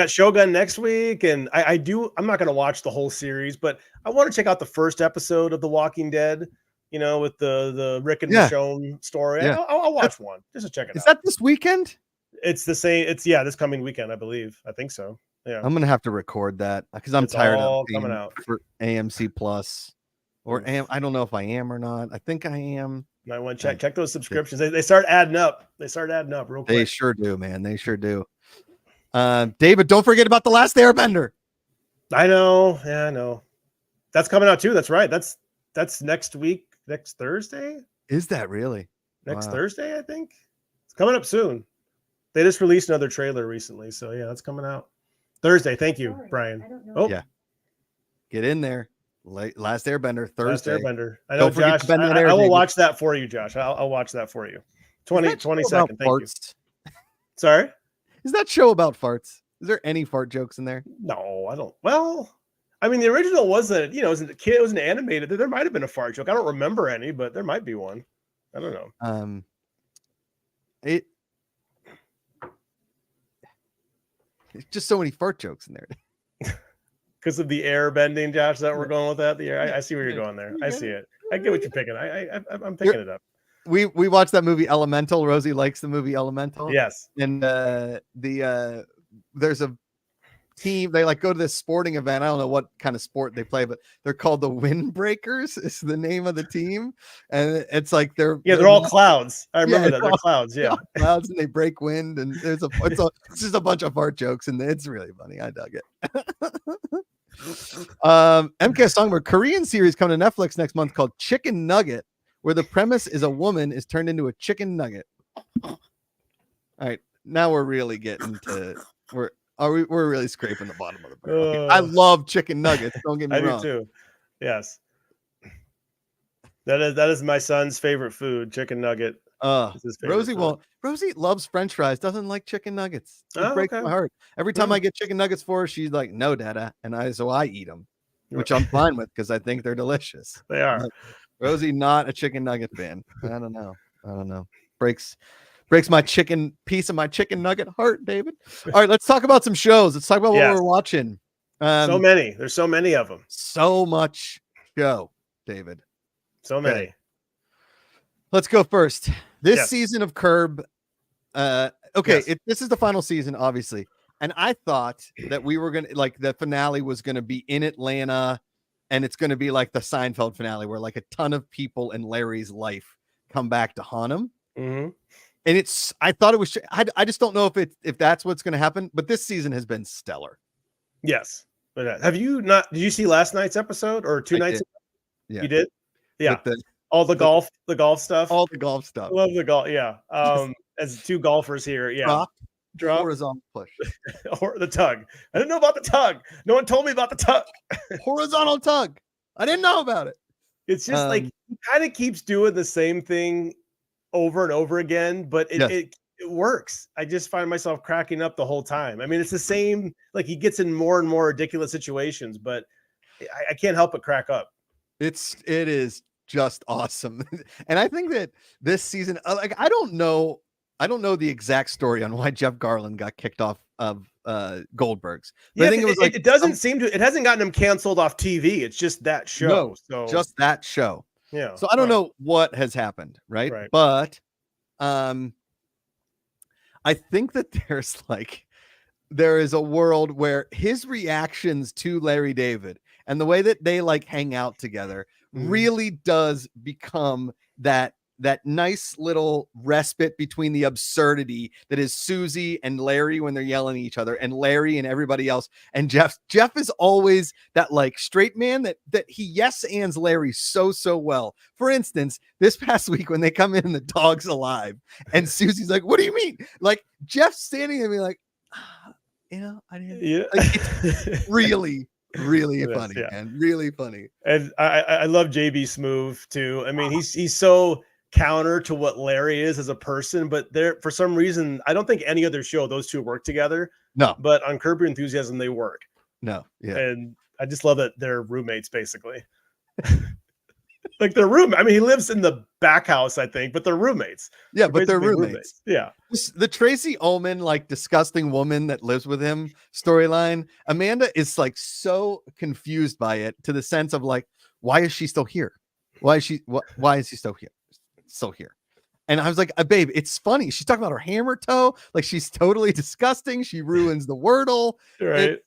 Shogun next week, and I'm not gonna watch the whole series, but I want to check out the first episode of The Walking Dead. With the Rick and Michonne story. Yeah. I'll watch one just to check it out. Is that this weekend? It's the same. It's this coming weekend, I believe. I think so. Yeah. I'm gonna have to record that because I'm tired of coming out for AMC Plus, or I don't know if I am or not. I think I am. Might want to check those subscriptions. They start adding up. They start adding up real quick. They sure do, man. They sure do. David, don't forget about The Last Airbender. I know. Yeah, I know. That's coming out too. That's right. That's next week. Next Thursday? Is that really? Next Thursday, I think. It's coming up soon. They just released another trailer recently. So yeah, that's coming out. Thursday. Thank you, Brian. Oh yeah. Get in there. Last Airbender, Thursday. Last Airbender. I know, Josh. I will watch that for you, Josh. I'll watch that for you. 20 seconds. Thank you. Sorry? Is that show about farts? Is there any fart jokes in there? No, I don't. Well, I mean, the original wasn't, it was an animated. There might have been a fart joke. I don't remember any, but there might be one. I don't know. It's just so many fart jokes in there. Because of the air bending, Josh, that we're going with that. The air. I see where you're going there. I see it. I get what you're picking. I'm picking it up. We watched that movie Elemental. Rosie likes the movie Elemental. Yes. And there's a team, they go to this sporting event. I don't know what kind of sport they play, but they're called the Windbreakers is the name of the team. And it's like they're all clouds. I remember that. They're clouds. Yeah. Clouds, and they break wind, and it's just a bunch of fart jokes, and it's really funny. I dug it. MK Songbird, Korean series coming to Netflix next month called Chicken Nugget, where the premise is a woman is turned into a chicken nugget. All right, now we're really getting to we're really scraping the bottom of the barrel. I love chicken nuggets. Don't get me wrong. I do too. Yes. That is my son's favorite food, chicken nugget. Rosie loves French fries, doesn't like chicken nuggets. It breaks my heart. Every time I get chicken nuggets for her, she's like, "No, Dada," and I eat them, which I'm fine with because I think they're delicious. They are. Rosie, not a chicken nugget fan. I don't know. Breaks my piece of my chicken nugget heart, David. All right, let's talk about some shows. Let's talk about what we're watching. So many. There's so many of them. So much show, David. So many. Okay. Let's go first. This season of Curb. This is the final season, obviously. And I thought that we were the finale was gonna be in Atlanta, and it's gonna be like the Seinfeld finale, where a ton of people in Larry's life come back to haunt him. Mm-hmm. And I thought it was. I just don't know if that's what's going to happen. But this season has been stellar. Yes, but have you not? Did you see last night's episode or two nights? Yeah, you did. Yeah, all the golf stuff. All the golf stuff. Love the golf. Yeah. As two golfers here. Yeah. Drop. Horizontal push. Or the tug. I didn't know about the tug. No one told me about the tug. Horizontal tug. I didn't know about it. It's just he kind of keeps doing the same thing over and over again, but it works. I just find myself cracking up the whole time. I mean, it's the same, he gets in more and more ridiculous situations, but I can't help but crack up. It is just awesome. And I think that this season, I don't know the exact story on why Jeff Garlin got kicked off of Goldberg's. But I think it doesn't seem to, it hasn't gotten him canceled off TV. It's just that show. Just that show. Yeah. So I don't know what has happened, right? But I think that there is a world where his reactions to Larry David and the way that they hang out together really does become that nice little respite between the absurdity that is Susie and Larry when they're yelling at each other, and Larry and everybody else. And Jeff is always that straight man that he yes ands Larry so well. For instance, this past week when they come in and the dog's alive and Susie's like, "What do you mean?" Jeff's standing there and be I didn't. Yeah. It's really funny, man. Really funny. And I love JB Smoove too. I mean, he's so counter to what Larry is as a person, but there for some reason I don't think any other show those two work together. No, but on Curb Your Enthusiasm they work. No, yeah, and I just love that they're roommates basically. Like they're room. I mean, he lives in the back house, I think, but they're roommates. Yeah, but they're roommates. Yeah. The Tracy Ullman, like disgusting woman that lives with him storyline, Amanda is like so confused by it to the sense of like, why is she still here? Why is she still here? Still here. And I was like, babe, it's funny. She's talking about her hammer toe. Like she's totally disgusting. She ruins the Wordle. Right.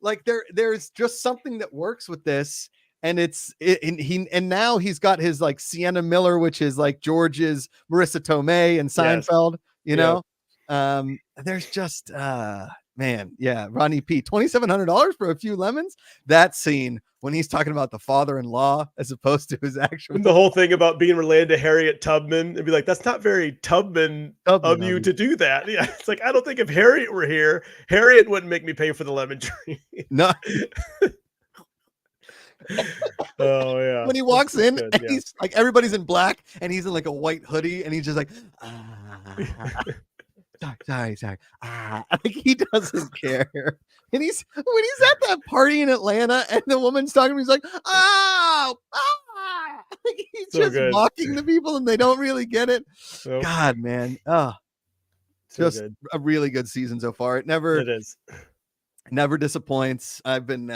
Like there's just something that works with this. And and now he's got his like Sienna Miller, which is like George's Marissa Tomei and Seinfeld, you know. There's just man, yeah, Ronnie P, $2,700 for a few lemons. That scene when he's talking about the father-in-law as opposed to his actual the whole thing about being related to Harriet Tubman and be like, that's not very Tubman of you to do that. Yeah, it's like I don't think if Harriet were here, Harriet wouldn't make me pay for the lemon tree. No. Oh yeah. When he walks in and he's like everybody's in black and he's in like a white hoodie and he's just like sorry. Like he doesn't care. And when he's at that party in Atlanta and the woman's talking to him, he's like, like he's so just mocking the people and they don't really get it. God, man. Just good. A really good season so far. It is. Never disappoints. I've been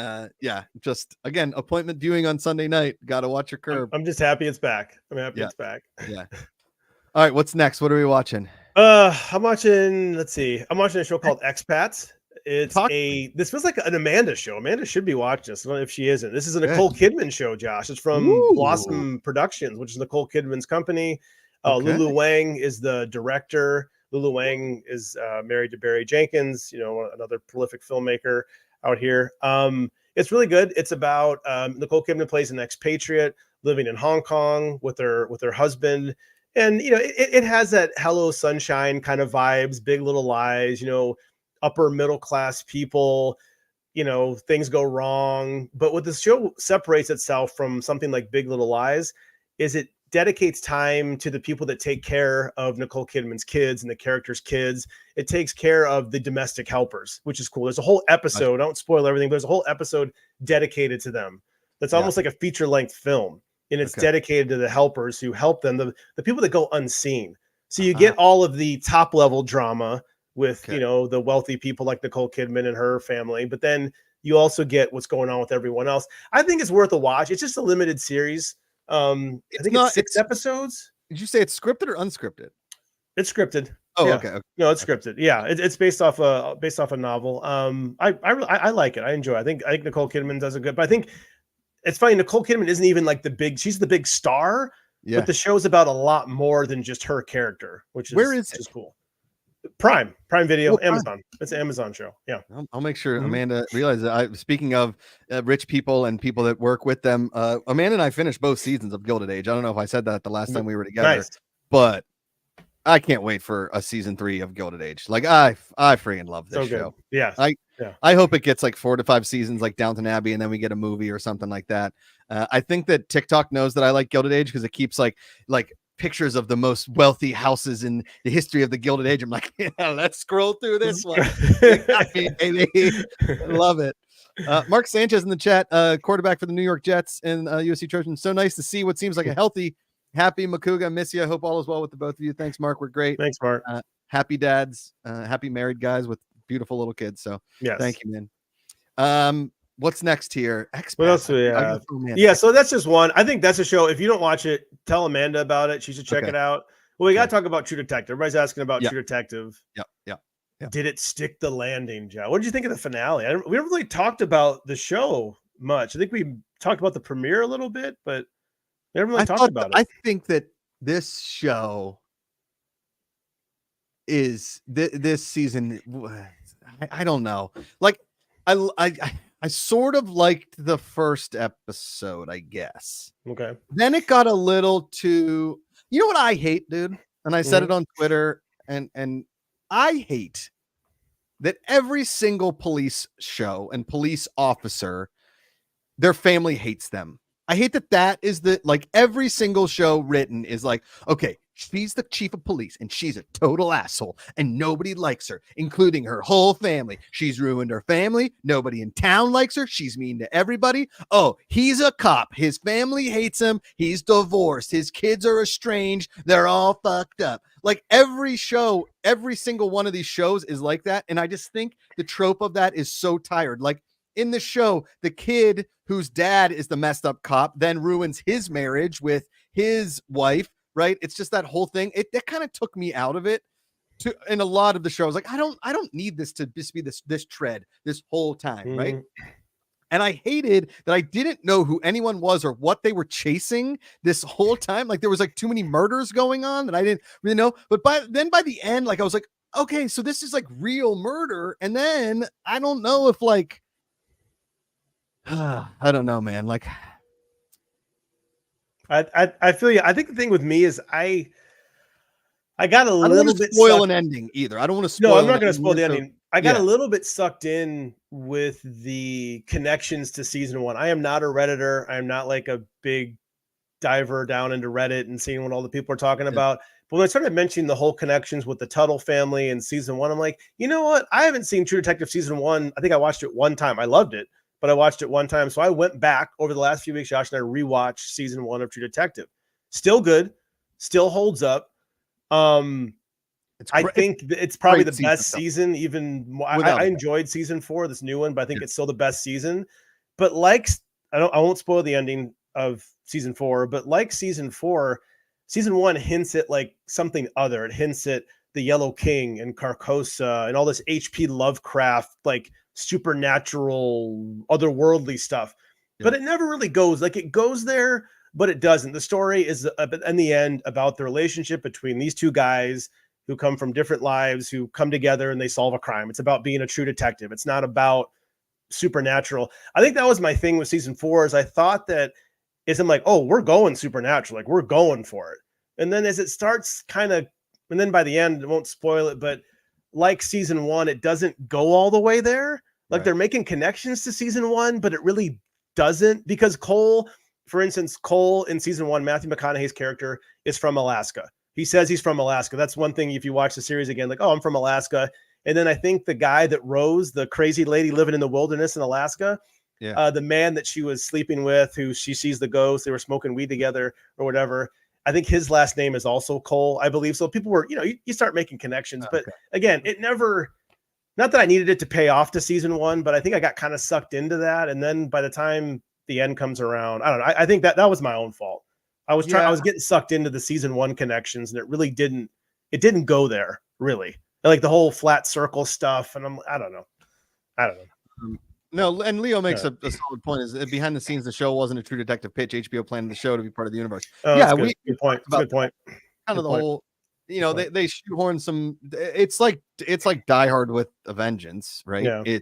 just again appointment viewing on Sunday night. Gotta watch your Curb. I'm just happy it's back. I'm happy it's back. Yeah. All right, what's next? What are we watching? I'm watching a show called Expats. This feels like an Amanda show. Amanda should be watching this. I don't know if she isn't. This is a Nicole Kidman show, Josh. It's from Blossom Productions, which is Nicole Kidman's company. Lulu Wang is the director. Lulu Wang is married to Barry Jenkins, another prolific filmmaker out here. It's really good. It's about Nicole Kidman plays an expatriate living in Hong Kong with her husband. And, it has that Hello Sunshine kind of vibes, Big Little Lies, upper middle class people, things go wrong. But what this show separates itself from something like Big Little Lies is it dedicates time to the people that take care of Nicole Kidman's kids and the characters' kids. It takes care of the domestic helpers, which is cool. There's a whole episode. I don't spoil everything, but there's a whole episode dedicated to them. That's almost like a feature-length film. And it's dedicated to the helpers who help them, the people that go unseen. So you get all of the top level drama with, the wealthy people like Nicole Kidman and her family, but then you also get what's going on with everyone else. I think it's worth a watch. It's just a limited series. I think it's 6 episods. Did you say it's scripted or unscripted? It's scripted. Oh, yeah. Okay. No, it's scripted. Yeah, it's based off a novel. I like it. I enjoy it. I think Nicole Kidman does it good, but I think it's funny. Nicole Kidman isn't even like she's the big star. Yeah. But the show's about a lot more than just her character, which is cool. Prime Video, Amazon. It's an Amazon show. Yeah. I'll make sure Amanda realizes speaking of rich people and people that work with them, Amanda and I finished both seasons of Gilded Age. I don't know if I said that the last time we were together, but I can't wait for a season 3 of Gilded Age. Like I freaking love this show. Yeah. I hope it gets like 4 to 5 seasons like Downton Abbey and then we get a movie or something like that. I think that TikTok knows that I like Gilded Age because it keeps like pictures of the most wealthy houses in the history of the Gilded Age. I'm like, let's scroll through this one. I love it. Mark Sanchez in the chat, quarterback for the New York Jets and USC Trojans. So nice to see what seems like a healthy, happy Macuga. Miss you. I hope all is well with the both of you. Thanks, Mark. We're great. Thanks, Mark. Happy dads, happy married guys with beautiful little kids. So thank you, man. What's next here? What else do we have? So that's just one. I think that's a show. If you don't watch it, tell Amanda about it. She should check it out. Well, we got to talk about True Detective. Everybody's asking about True Detective. Yeah. Did it stick the landing, Joe? What did you think of the finale? We haven't really talked about the show much. I think we talked about the premiere a little bit, but we haven't really talked about it. I think that this show is this season. I don't know. Like I sort of liked the first episode, I guess. Okay. Then it got a little too, you know what I hate, dude? And I said it on Twitter, and I hate that every single police show and police officer, their family hates them. I hate that is the, like, every single show written is like, okay, she's the chief of police and she's a total asshole and nobody likes her, including her whole family. She's ruined her family. Nobody in town likes her. She's mean to everybody. Oh, he's a cop. His family hates him. He's divorced. His kids are estranged. They're all fucked up. Like, every show, every single one of these shows is like that. And I just think the trope of that is so tired. Like, in the show, the kid whose dad is the messed up cop then ruins his marriage with his wife, right? It's just that whole thing. That kind of took me out of it in a lot of the shows. Like, I don't need this to just be this tread this whole time, right? And I hated that I didn't know who anyone was or what they were chasing this whole time. Like, there was like too many murders going on that I didn't really know. But by the end, like, I was like, okay, so this is like real murder. And then I don't know if, like, I don't know, man. Like, I feel you. I think the thing with me is I got a little bit spoil an ending either. I don't want to spoil. No, I'm not going to spoil the ending. I got a little bit sucked in with the connections to season 1. I am not a Redditor. I'm not like a big diver down into Reddit and seeing what all the people are talking about. But when I started mentioning the whole connections with the Tuttle family in season 1, I'm like, you know what? I haven't seen True Detective season 1. I think I watched it one time. I loved it, but I watched it one time. So I went back over the last few weeks, Josh, and I rewatched season 1 of True Detective. Still good. Still holds up. I think it's probably the best season. Even I enjoyed season 4, this new one, but I think it's still the best season. But like, I won't spoil the ending of season 4, but like season 4, season 1 hints at like something other. It hints at the Yellow King and Carcosa and all this H.P. Lovecraft, like supernatural, otherworldly stuff. But it never really goes. Like, it goes there, but it doesn't. The story is in the end about the relationship between these two guys who come from different lives, who come together and they solve a crime. It's about being a true detective. It's not about supernatural. I think that was my thing with season 4, is I thought that I'm like, oh, we're going supernatural. Like, we're going for it. And then as it starts kind of, and then by the end, it won't spoil it, but like season 1, it doesn't go all the way there. Like, they're making connections to season 1, but it really doesn't, because Cole, for instance, Cole in season 1, Matthew McConaughey's character is from Alaska. He says he's from Alaska. That's one thing if you watch the series again, like, oh, I'm from Alaska. And then I think the guy that Rose, the crazy lady living in the wilderness in Alaska, the man that she was sleeping with, who she sees the ghost, they were smoking weed together or whatever, I think his last name is also Cole, I believe. So people were, you start making connections. But again, it never, not that I needed it to pay off to season 1, but I think I got kind of sucked into that. And then by the time the end comes around, I don't know. I think that was my own fault. I was getting sucked into the season 1 connections, and it really didn't go there, really. Like the whole flat circle stuff. And I don't know. No, and Leo makes a solid point. Is that behind the scenes, the show wasn't a True Detective pitch. HBO planned the show to be part of the universe. Oh, yeah, good point. Good point. Kind of the whole, they shoehorn some. It's like Die Hard with a Vengeance, right? Yeah.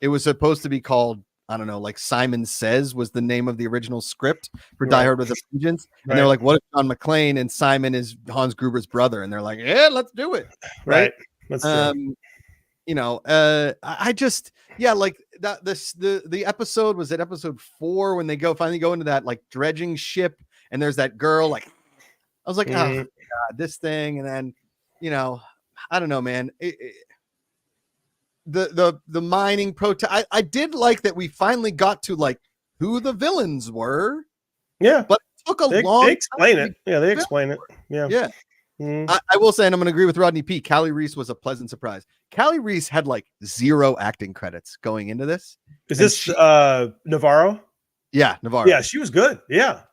It was supposed to be called, I don't know, like Simon Says was the name of the original script for Die Hard with a Vengeance. And they're like, what if John McClane and Simon is Hans Gruber's brother? And they're like, yeah, let's do it. Right. Let's do it. I just, like that, the episode was at episode 4 when they finally go into that like dredging ship and there's that girl, like, I was like, oh God, this thing. And then, I don't know, man. The mining protest. I did like that we finally got to like who the villains were. Yeah. But it took a long time. They explain it. Yeah, they explain it. Yeah. Yeah. I will say, and I'm going to agree with Rodney P. Callie Reese was a pleasant surprise. Callie Reese had like 0 acting credits going into this. Is this Navarro? Yeah, Navarro. Yeah, she was good. Yeah.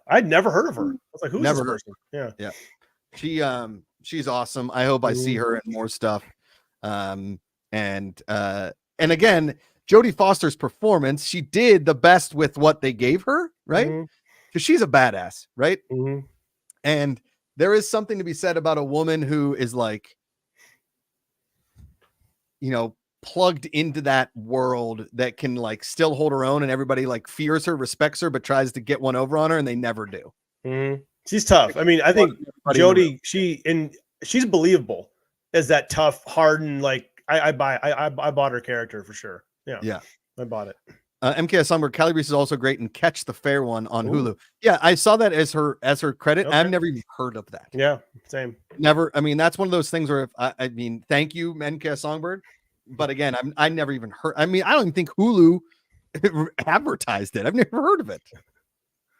I'd never heard of her. I was like, who's this person? Yeah. She's awesome. I hope I see her in more stuff. And again, Jodie Foster's performance, she did the best with what they gave her, right? Because she's a badass, right? And there is something to be said about a woman who is like, plugged into that world that can like still hold her own, and everybody like fears her, respects her, but tries to get one over on her, and they never do. She's tough. I mean, I think Jodie, she's believable as that tough, hardened, like I bought her character for sure. Yeah. I bought it. MKS Songbird, Callie Reese is also great in Catch the Fair One on Hulu. Yeah, I saw that as her credit. Okay. I've never even heard of that. Yeah, same. Never. I mean, that's one of those things where I mean, thank you, MKS Songbird. But again, I never even heard. I mean, I don't even think Hulu advertised it. I've never heard of it.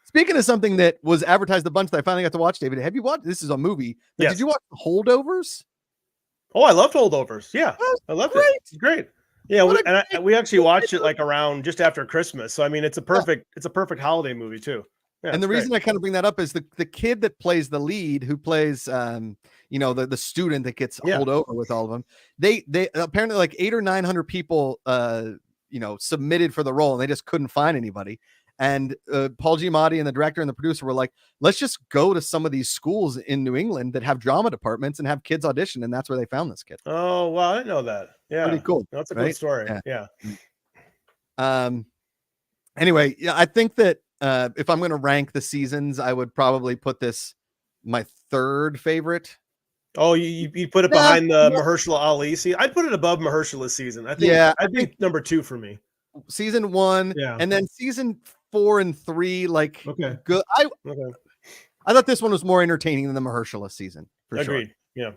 Speaking of something that was advertised a bunch that I finally got to watch, David, have you watched? This is a movie. Yes. Did you watch Holdovers? Oh, I loved Holdovers. Yeah, I loved it. It's great. Yeah, we actually watched it like around just after Christmas. So I mean, it's a perfect holiday movie too. Yeah, and the reason I kind of bring that up is the kid that plays the lead, who plays the student that gets holed over with all of them. They apparently like 800 or 900 people submitted for the role, and they just couldn't find anybody. And Paul Giamatti and the director and the producer were like, let's just go to some of these schools in New England that have drama departments and have kids audition. And that's where they found this kid. Oh, wow. I didn't know that. Yeah. Pretty cool. That's a good story. Yeah. Anyway, yeah, I think that if I'm going to rank the seasons, I would probably put this my third favorite. Oh, you put it behind the Mahershala Ali season? I'd put it above Mahershala's season. I think number 2 for me. Season 1, and then season 4 and 3, like good. I thought this one was more entertaining than the Mahershala season. Agreed. Sure. Yeah,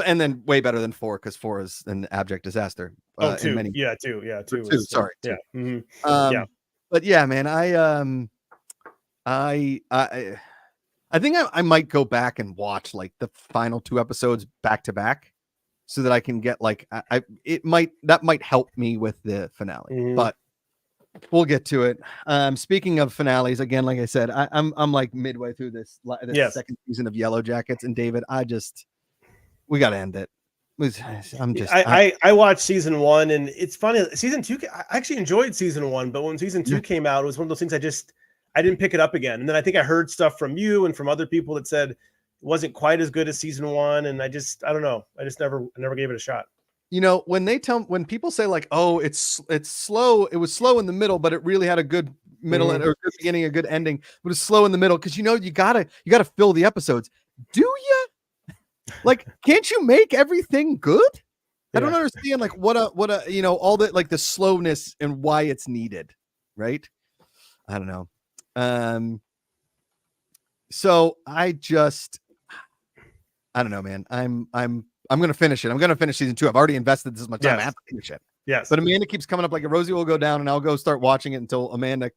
and then way better than 4 because 4 is an abject disaster. 2. 2. Yeah, 2. Sorry. 2. Yeah. Mm-hmm. But yeah, man, I think I might go back and watch like the final 2 episodes back to back, so that I can get like that might help me with the finale. But we'll get to it. Speaking of finales, again, like I said, I'm like midway through this second season of Yellow Jackets, and David, we got to end it. I watched season 1, and it's funny. Season 2, I actually enjoyed season 1, but when season 2 came out, it was one of those things I didn't pick it up again. And then I think I heard stuff from you and from other people that said it wasn't quite as good as season 1, and I don't know. I never gave it a shot. When people say like, oh, it's slow, it was slow in the middle, but it really had a good middle or good beginning, a good ending, but it's slow in the middle because you gotta fill the episodes. Do you? Like, can't you make everything good? I don't understand like what a all the like the slowness and why it's needed, right? I don't know. So I don't know, man. I'm going to finish it. I'm going to finish season 2. I've already invested this much time. I have to finish it. Yes. But Amanda keeps coming up like Rosie will go down, and I'll go start watching it until Amanda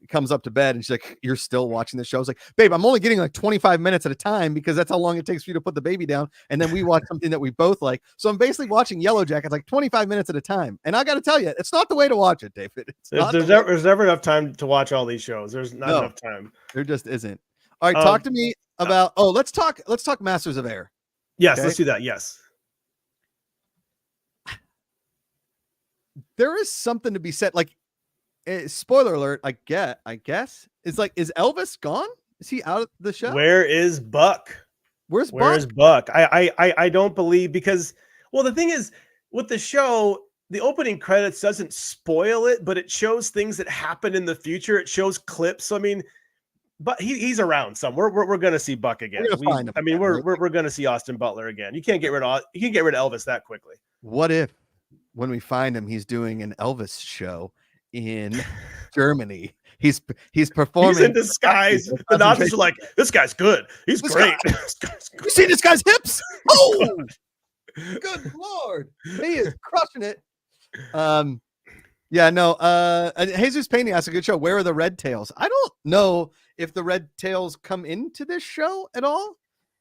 comes up to bed, and she's like, "You're still watching the show?" I was like, "Babe, I'm only getting like 25 minutes at a time because that's how long it takes for you to put the baby down, and then we watch something that we both like." So I'm basically watching Yellow Jackets like 25 minutes at a time, and I got to tell you, it's not the way to watch it, David. There's never enough time to watch all these shows. There's not enough time. There just isn't. All right, talk to me about. Let's talk Masters of Air. Yes, let's do that. Yes. There is something to be said. Like, spoiler alert, I guess. It's like, is Elvis gone? Is he out of the show? Where is Buck? Where's Buck? I don't believe, because, well, the thing is, with the show, the opening credits doesn't spoil it, but it shows things that happen in the future. It shows clips. So, I mean, but he's around some. We're going to see Buck again. We're going to see Austin Butler again. You can't get rid of Elvis that quickly. What if when we find him, he's doing an Elvis show in Germany? He's performing. He's in disguise. The Nazis are like, this guy's good. He's great. You see this guy's hips? Oh, good Lord. He is crushing it. Yeah, no. Jesus Pena has a good show. Where are the Red Tails? I don't know if the Red Tails come into this show at all.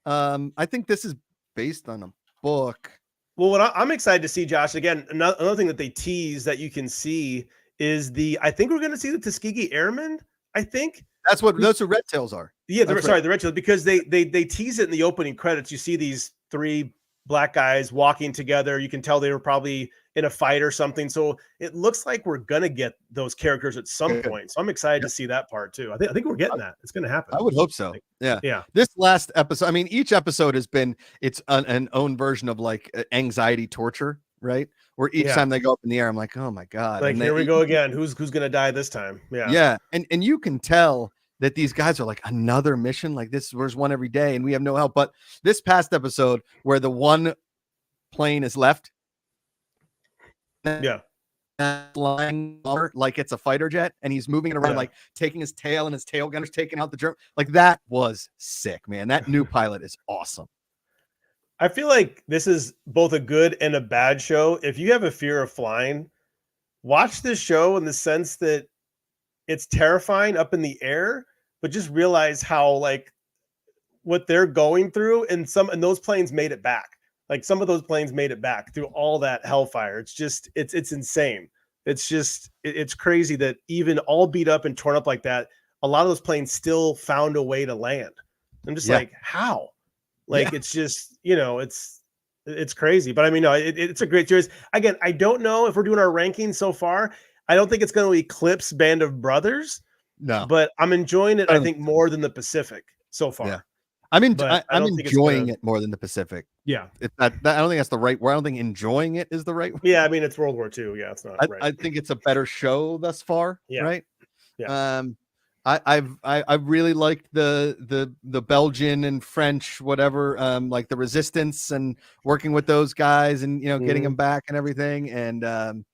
I think this is based on a book. Well, what I'm excited to see, Josh, again, another thing that they tease that you can see is I think we're going to see the Tuskegee Airmen. I think that's what Red Tails are. Yeah, the Red Tails, because they tease it in the opening credits. You see these 3 black guys walking together. You can tell they were probably in a fight or something. So it looks like we're going to get those characters at some point. So I'm excited to see that part too. I think we're getting that. It's going to happen. I would hope so. Yeah. This last episode, I mean, each episode has been its an own version of like anxiety torture, right? Where each time they go up in the air, I'm like, oh my God. Like, here we go again. Who's going to die this time? Yeah. Yeah. And you can tell that these guys are like, another mission. Like, there's one every day and we have no help. But this past episode where the one plane is left. Yeah. flying like it's a fighter jet, and he's moving it around, like taking his tail, and his tail gunner's taking out the German. Like, that was sick, man. That new pilot is awesome. I feel like this is both a good and a bad show. If you have a fear of flying, watch this show in the sense that it's terrifying up in the air, but just realize how, like, what they're going through, and those planes made it back. Like, some of those planes made it back through all that hellfire. It's just, it's insane. It's crazy that even all beat up and torn up like that, a lot of those planes still found a way to land. I'm just like, how? Like, it's just, it's crazy. But I mean, no, it's a great series. Again, I don't know if we're doing our rankings so far. I don't think it's going to eclipse Band of Brothers. No, but I'm enjoying it. I think more than the Pacific so far. Yeah. I'm enjoying it more than the Pacific. Yeah. I don't think that's the right word. I don't think enjoying it is the right word. Yeah, I mean, it's World War II. Yeah, it's not right. I think it's a better show thus far. Yeah. Right. Yeah. I really liked the Belgian and French, whatever, like the resistance and working with those guys and, getting them back and everything. And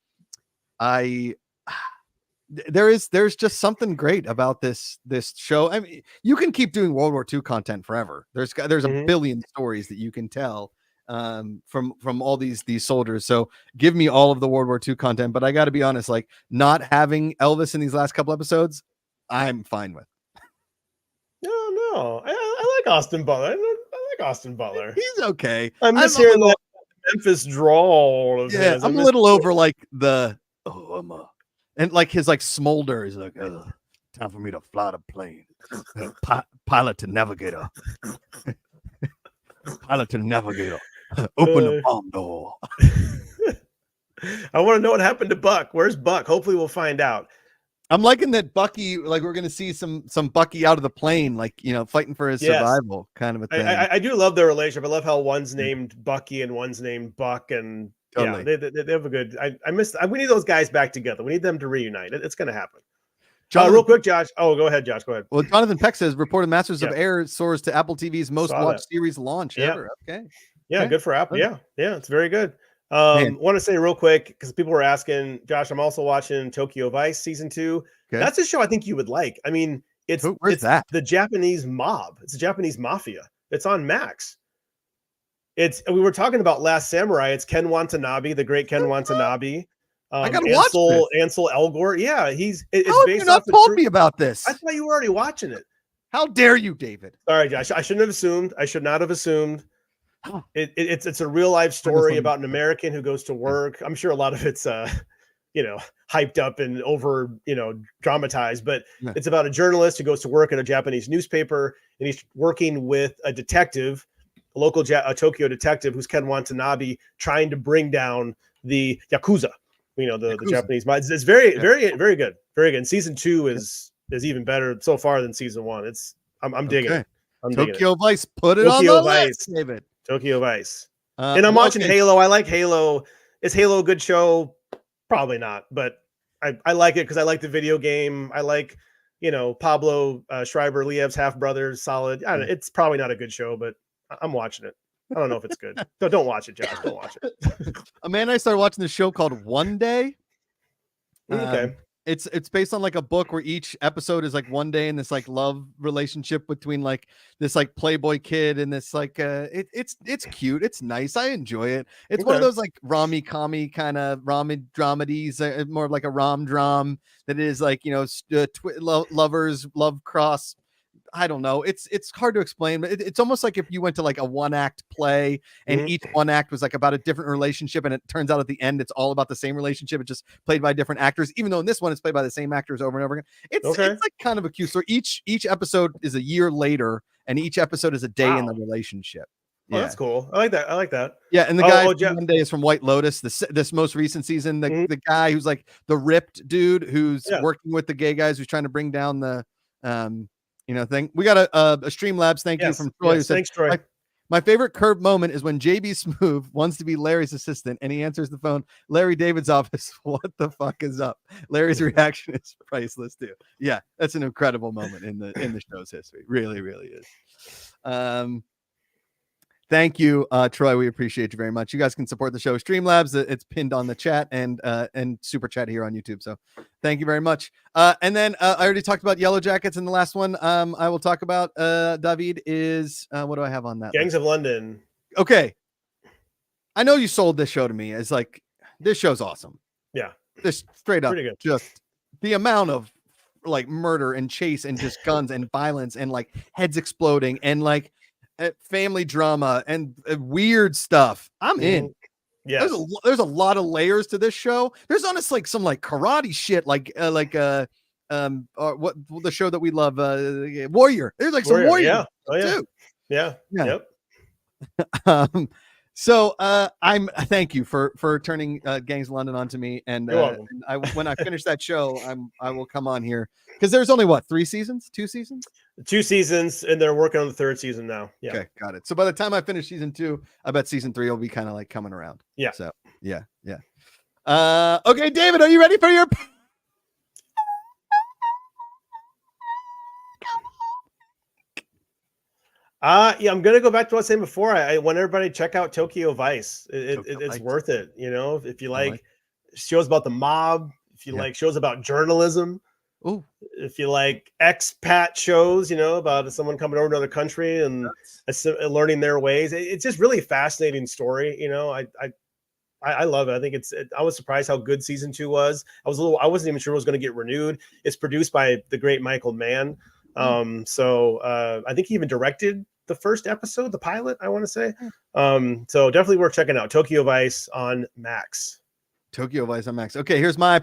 there's just something great about this show. I mean, you can keep doing World War II content forever. There's a billion stories that you can tell from all these soldiers. So give me all of the World War II content. But I got to be honest, like, not having Elvis in these last couple episodes, I'm fine with. No, I like Austin Butler. I like Austin Butler. He's okay. I miss hearing that Memphis drawl of his. I'm a little over like and like his like smolder is like, time for me to fly the plane. Pilot to navigator. Pilot to navigator. Open the bomb door. I want to know what happened to Buck. Where's Buck? Hopefully we'll find out. I'm liking that Bucky, like, we're going to see some Bucky out of the plane, like, fighting for his survival kind of a thing. I do love their relationship. I love how one's named Bucky and one's named Buck, and totally. They have a good. We need those guys back together. We need them to reunite. It's going to happen. Real quick, Josh. Oh, go ahead, Josh. Go ahead. Well, Jonathan Peck says reported Masters of Air soars to Apple TV's most watched series launch ever. Okay. Yeah, okay. Good for Apple. Yeah, it's very good. Want to say real quick, because people were asking, Josh, I'm also watching Tokyo Vice season 2. Okay. That's a show I think you would like. I mean, it's the Japanese mob. It's the Japanese mafia. It's on Max. We were talking about Last Samurai. It's Ken Watanabe, the great Ken Watanabe. I gotta watch this. Ansel Elgort. Yeah, it's How have you not told me about this? I thought you were already watching it. How dare you, David? Sorry, Josh. I shouldn't have assumed. I should not have assumed. It's a real life story about an American who goes to work. I'm sure a lot of it's hyped up and over dramatized, but it's about a journalist who goes to work at a Japanese newspaper, and he's working with a detective, a local Tokyo detective who's Ken Watanabe, trying to bring down the Yakuza. The Japanese mob. It's very, very, very good. Very good. And season 2 is even better so far than season 1. I'm digging it. Tokyo Vice, put it on the list, David. Tokyo Vice. And I'm watching Halo. I like Halo. Is Halo a good show? Probably not, but I like it because I like the video game. I like, Pablo Schreiber, Liev's half brother, solid. I don't know, it's probably not a good show, but I'm watching it. I don't know if it's good. Don't watch it, Josh. Don't watch it. Amanda and I started watching this show called One Day. Okay. It's based on like a book where each episode is like one day in this like love relationship between like this like Playboy kid and this like it's cute, it's nice, I enjoy it. It's one of those like rommy kind of dramedies, more of like a rom dram that is like lovers love cross. I don't know. It's hard to explain, but it's almost like if you went to like a one act play and each one act was like about a different relationship, and it turns out at the end it's all about the same relationship. It's just played by different actors, even though in this one it's played by the same actors over and over again. It's like kind of a cute story. Each episode is a year later, and each episode is a day in the relationship. Yeah, that's cool. I like that. Yeah, and the guy One Day is from White Lotus. This most recent season, the guy who's like the ripped dude who's working with the gay guys who's trying to bring down the thing. We got a Streamlabs. Thank you from Troy. Yes, thanks, Troy. My favorite curb moment is when JB Smoove wants to be Larry's assistant and he answers the phone. Larry David's office. What the fuck is up? Larry's reaction is priceless too. Yeah, that's an incredible moment in the show's history. Really, really is. Thank you, Troy. We appreciate you very much. You guys can support the show Streamlabs. It's pinned on the chat and super chat here on YouTube. So thank you very much. And then I already talked about Yellow Jackets in the last one. I will talk about David is what do I have on that? Gangs of London. Okay. I know you sold this show to me as like, this show's awesome. Yeah. This straight up, just the amount of like murder and chase and just guns and violence and like heads exploding and like family drama and weird stuff. I'm in. Yeah, there's a lot of layers to this show. There's honestly like some like karate shit, what the show that we love, Warrior. There's like some Warrior. Yeah. Oh yeah. Too. Yeah. Yep. So thank you for turning Gangs of London onto me, and when I finish that show, I will come on here because there's only what 2 seasons, and they're working on the 3rd season now. Yeah. Okay, got it. So by the time I finish season 2, I bet season 3 will be kind of like coming around. Yeah. So yeah. Okay, David, are you ready for your? Yeah, I'm gonna go back to what I was saying before. I want everybody to check out Tokyo Vice. It's worth it. You know, if you like shows about the mob, if you like shows about journalism, if you like expat shows, you know, about someone coming over to another country and learning their ways. It's just really fascinating story. You know, I love it. I think I was surprised how good season 2 was. I wasn't even sure it was going to get renewed. It's produced by the great Michael Mann. So I think he even directed the first episode, the pilot, I want to say. So definitely worth checking out. Tokyo Vice on Max. Okay, here's my.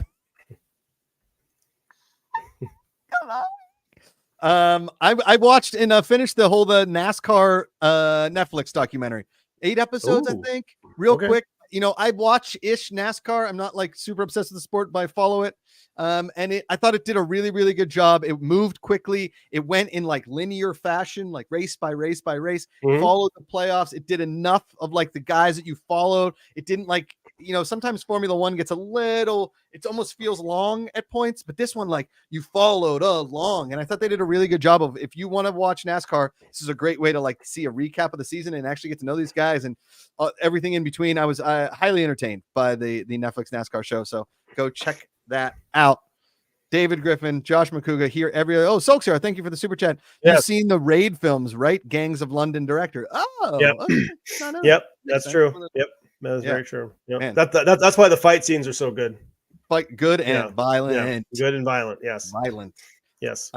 I watched and finished the NASCAR Netflix documentary. 8 episodes, I think. Real quick. You know, I watch NASCAR. I'm not like super obsessed with the sport, but I follow it. And I thought it did a really, really good job. It moved quickly. It went in like linear fashion, like race by race by race, followed the playoffs. It did enough of like the guys that you followed. It didn't like, you know, sometimes Formula One gets it almost feels long at points, but this one, like you followed along. And I thought they did a really good job of, if you want to watch NASCAR, this is a great way to like see a recap of the season and actually get to know these guys and everything in between. I was highly entertained by the Netflix NASCAR show. So go check that out. David Griffin, Josh Macuga here every other. Oh, Solskjaer, thank you for the super chat. Yes. You've seen the Raid films, right? Gangs of London director. Oh, yep. Okay. Yep, that's true. Yep, that is very true. Yep. That's why the fight scenes are so good. Good and violent. Yeah. Good and violent. Yes. Violent. Yes.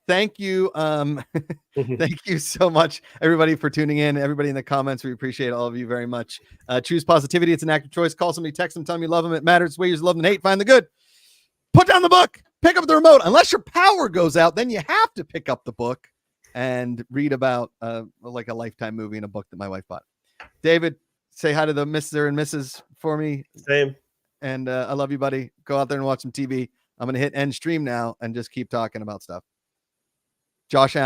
Thank you. Thank you so much, everybody, for tuning in. Everybody in the comments, we appreciate all of you very much. Choose positivity. It's an active choice. Call somebody, text them, tell them you love them. It matters. It's ways you love and hate. Find the good. Put down the book. Pick up the remote. Unless your power goes out, then you have to pick up the book and read about like a Lifetime movie and a book that my wife bought. David, say hi to the Mr. and Mrs. for me. Same. And I love you, buddy. Go out there and watch some TV. I'm going to hit end stream now and just keep talking about stuff. Josh Allen.